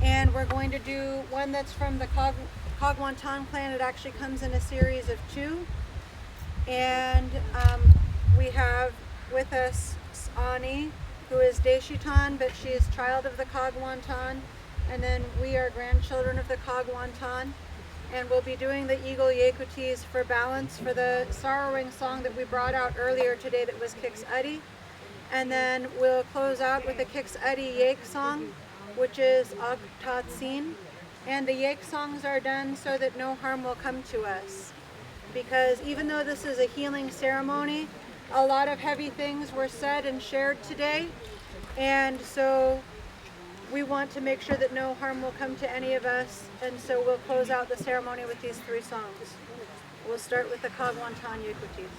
and we're going to do one that's from the Kagwantan clan. It actually comes in a series of 2, and we have with us Ani, who is Deshitan, but she is child of the Kagwantan, and then we are grandchildren of the Kagwantan, and we'll be doing the Eagle Yequatis for balance for the sorrowing song that we brought out earlier today that was Kix Adi, and then we'll close out with the Kix Adi Yek song, which is Agtatsin, and the Yek songs are done so that no harm will come to us, because even though this is a healing ceremony, a lot of heavy things were said and shared today, and so we want to make sure that no harm will come to any of us, and so we'll close out the ceremony with these 3 songs. We'll start with the Kagwantan Yequatis.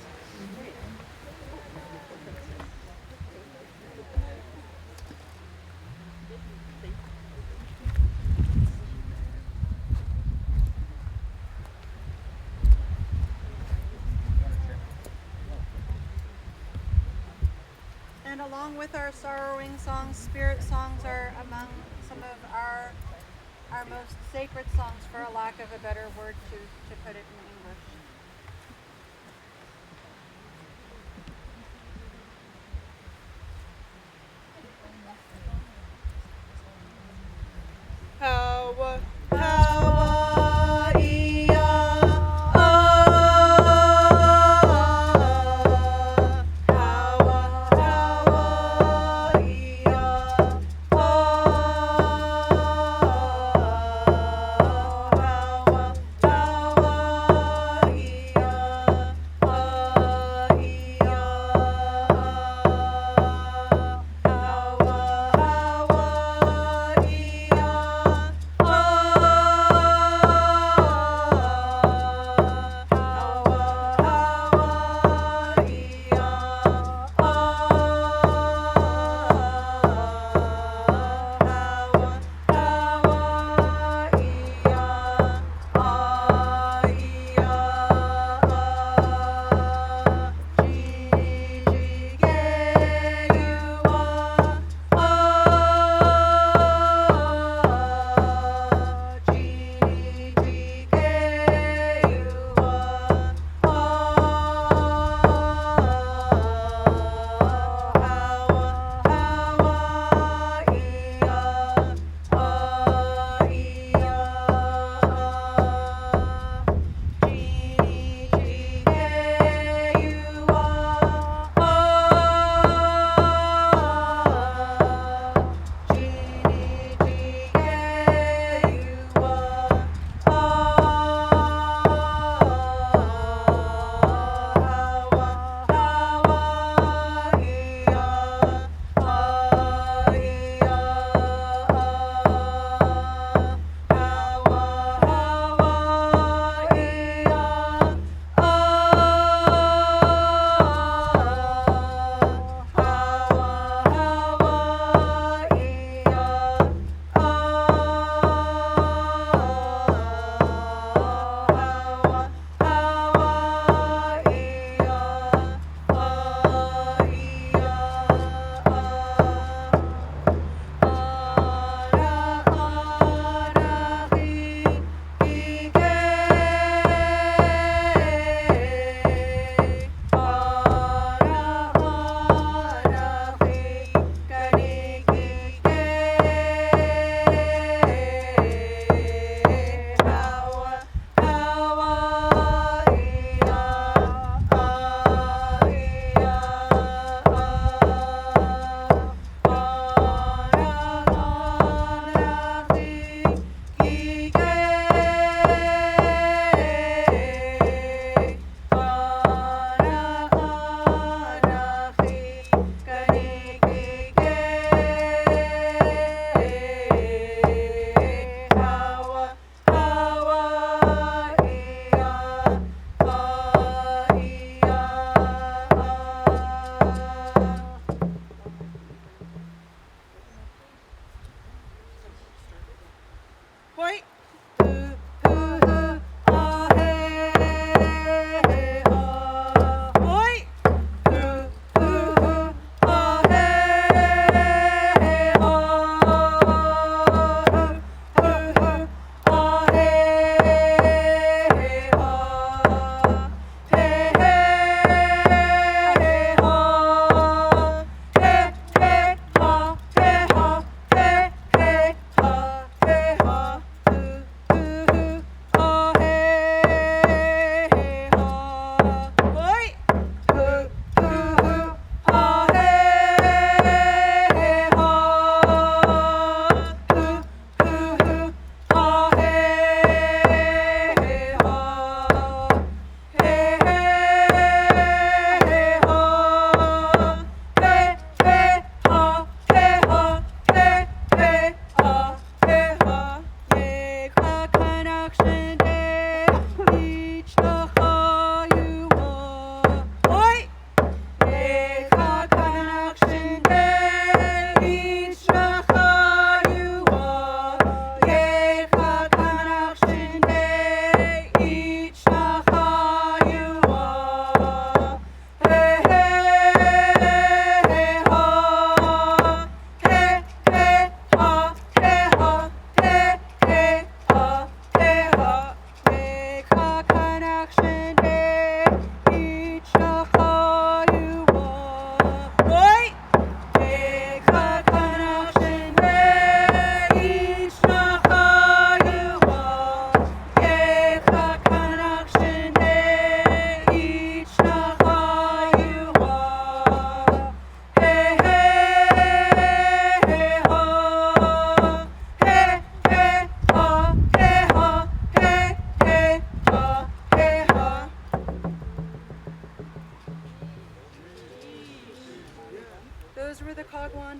And along with our sorrowing songs, spirit songs are among some of our most sacred songs, for a lack of a better word to put it in English. Hawa, Hawa,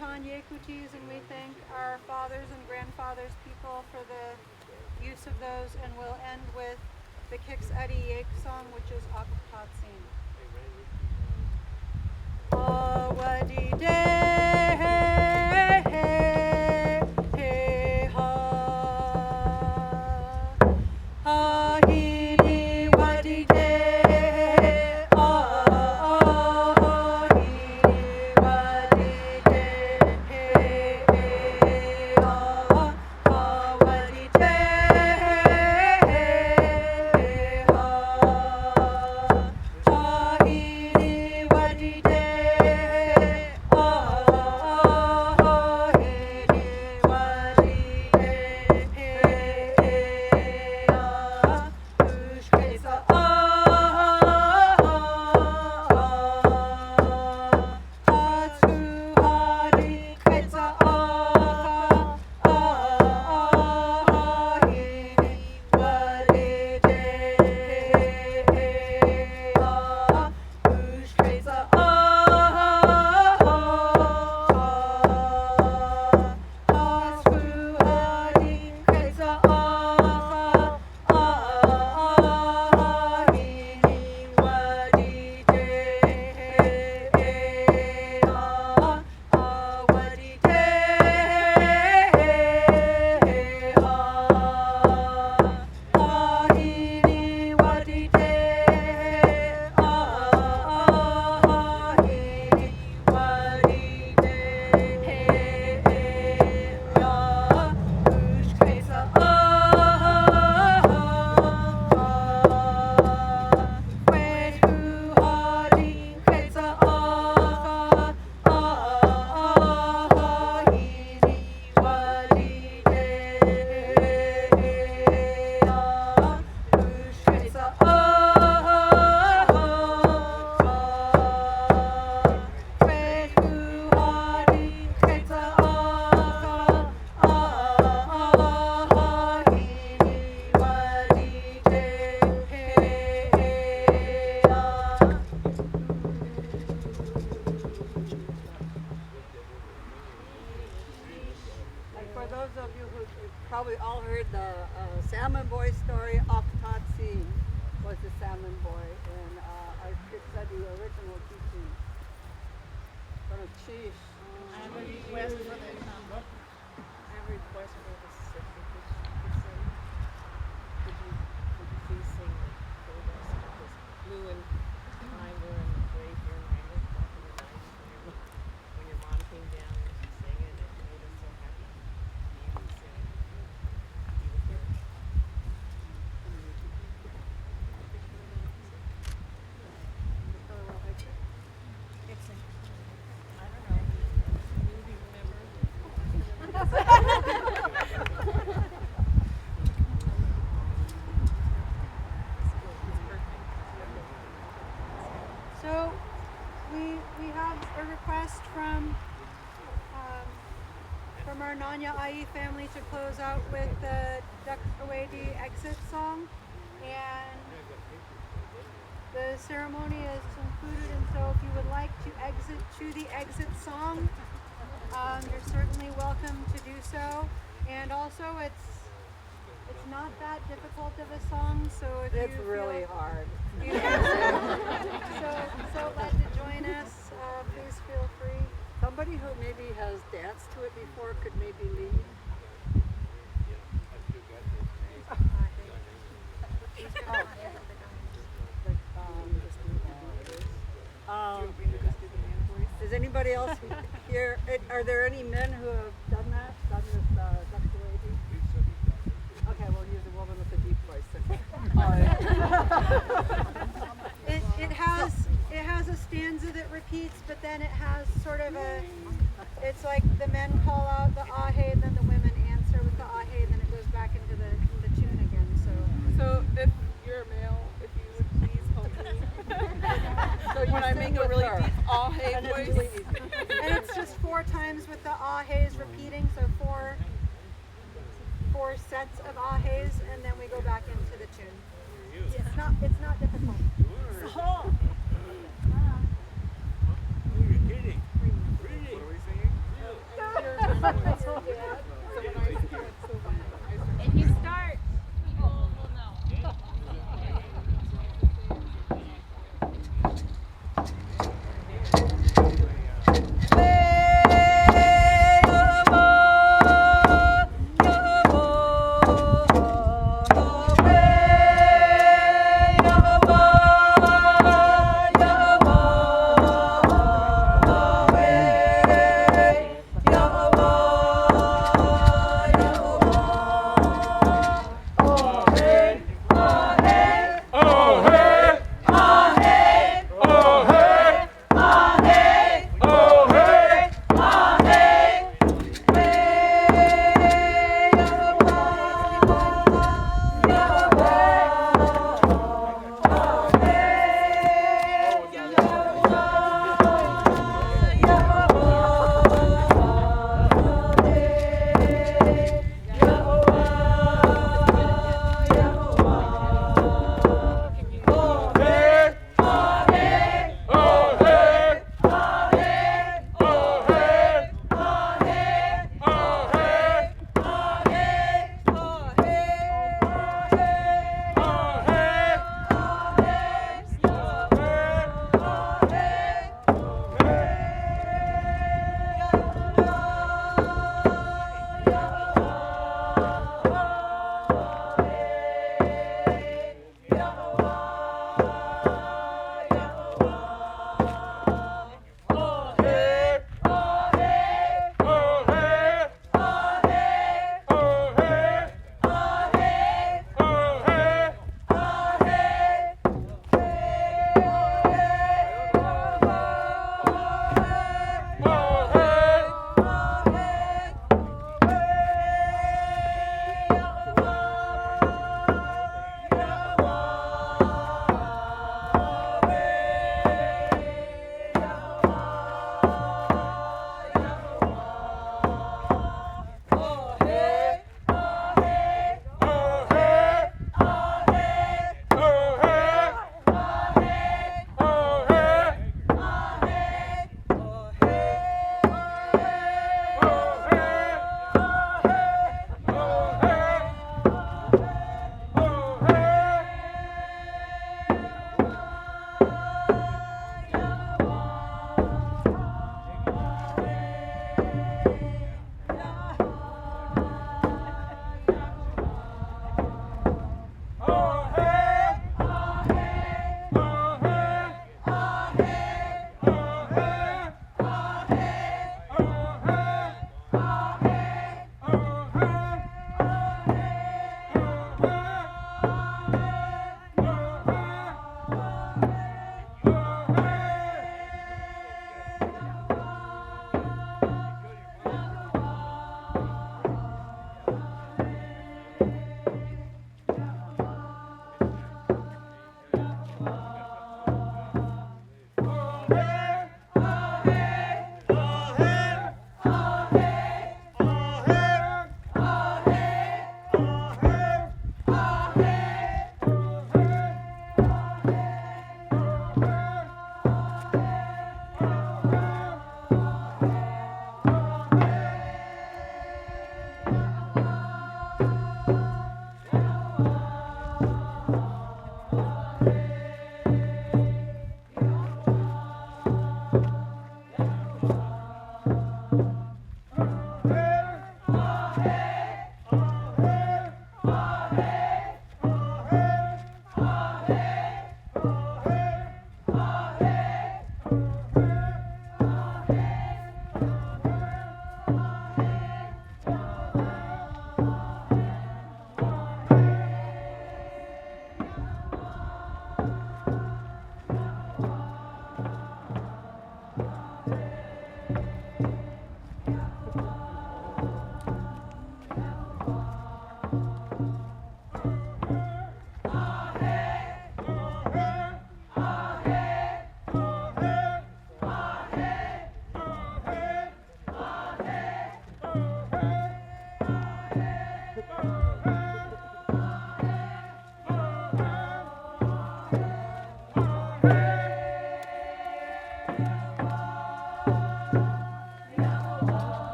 Yekutis, and we thank our fathers and grandfathers people for the use of those, and we'll end with the Kix Eddie Yek song, which is Akapatsin. Awadi day, hey ha, ahini wadi day, ahini wadi day, hey ha, awadi day, hey ha, ahini wadi day, For those of you who probably all heard the salmon boy story, Akapatsin was the salmon boy, and I said the original teaching. But sheesh. I have a request for the secretary. Could you please sing for us? Because Lou and I were in the grave here in Wrangell back in the 90s when your mom came down and she sang it, and it made us so happy. You sang it. He was there. I don't know. Movie So we have a request from our Nanya Ai family to close out with the Duck Away exit song, and the ceremony is concluded, and so if you would like to exit to the exit song, you're certainly welcome to do so. And also it's not that difficult of a song, so if It's you really feel, hard. you so glad to join us, please feel free. Somebody who maybe has danced to it before could maybe lead. Is anybody else here? Are there any men who have done that? Done this Duck Away? Okay, we'll use a woman with a deep voice. It has a stanza that repeats, but then it has sort of it's like the men call out the ahe, and then the women answer with the ahe, and then it goes back into the tune again. So if you're a male, if you would please help me. So when I make a really deep ahe voice. And it's just 4 times with the ahes repeating, so four sets of ahes, and then we go back into the tune. It's not difficult. You're kidding. Really? What are we singing?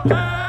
Hey!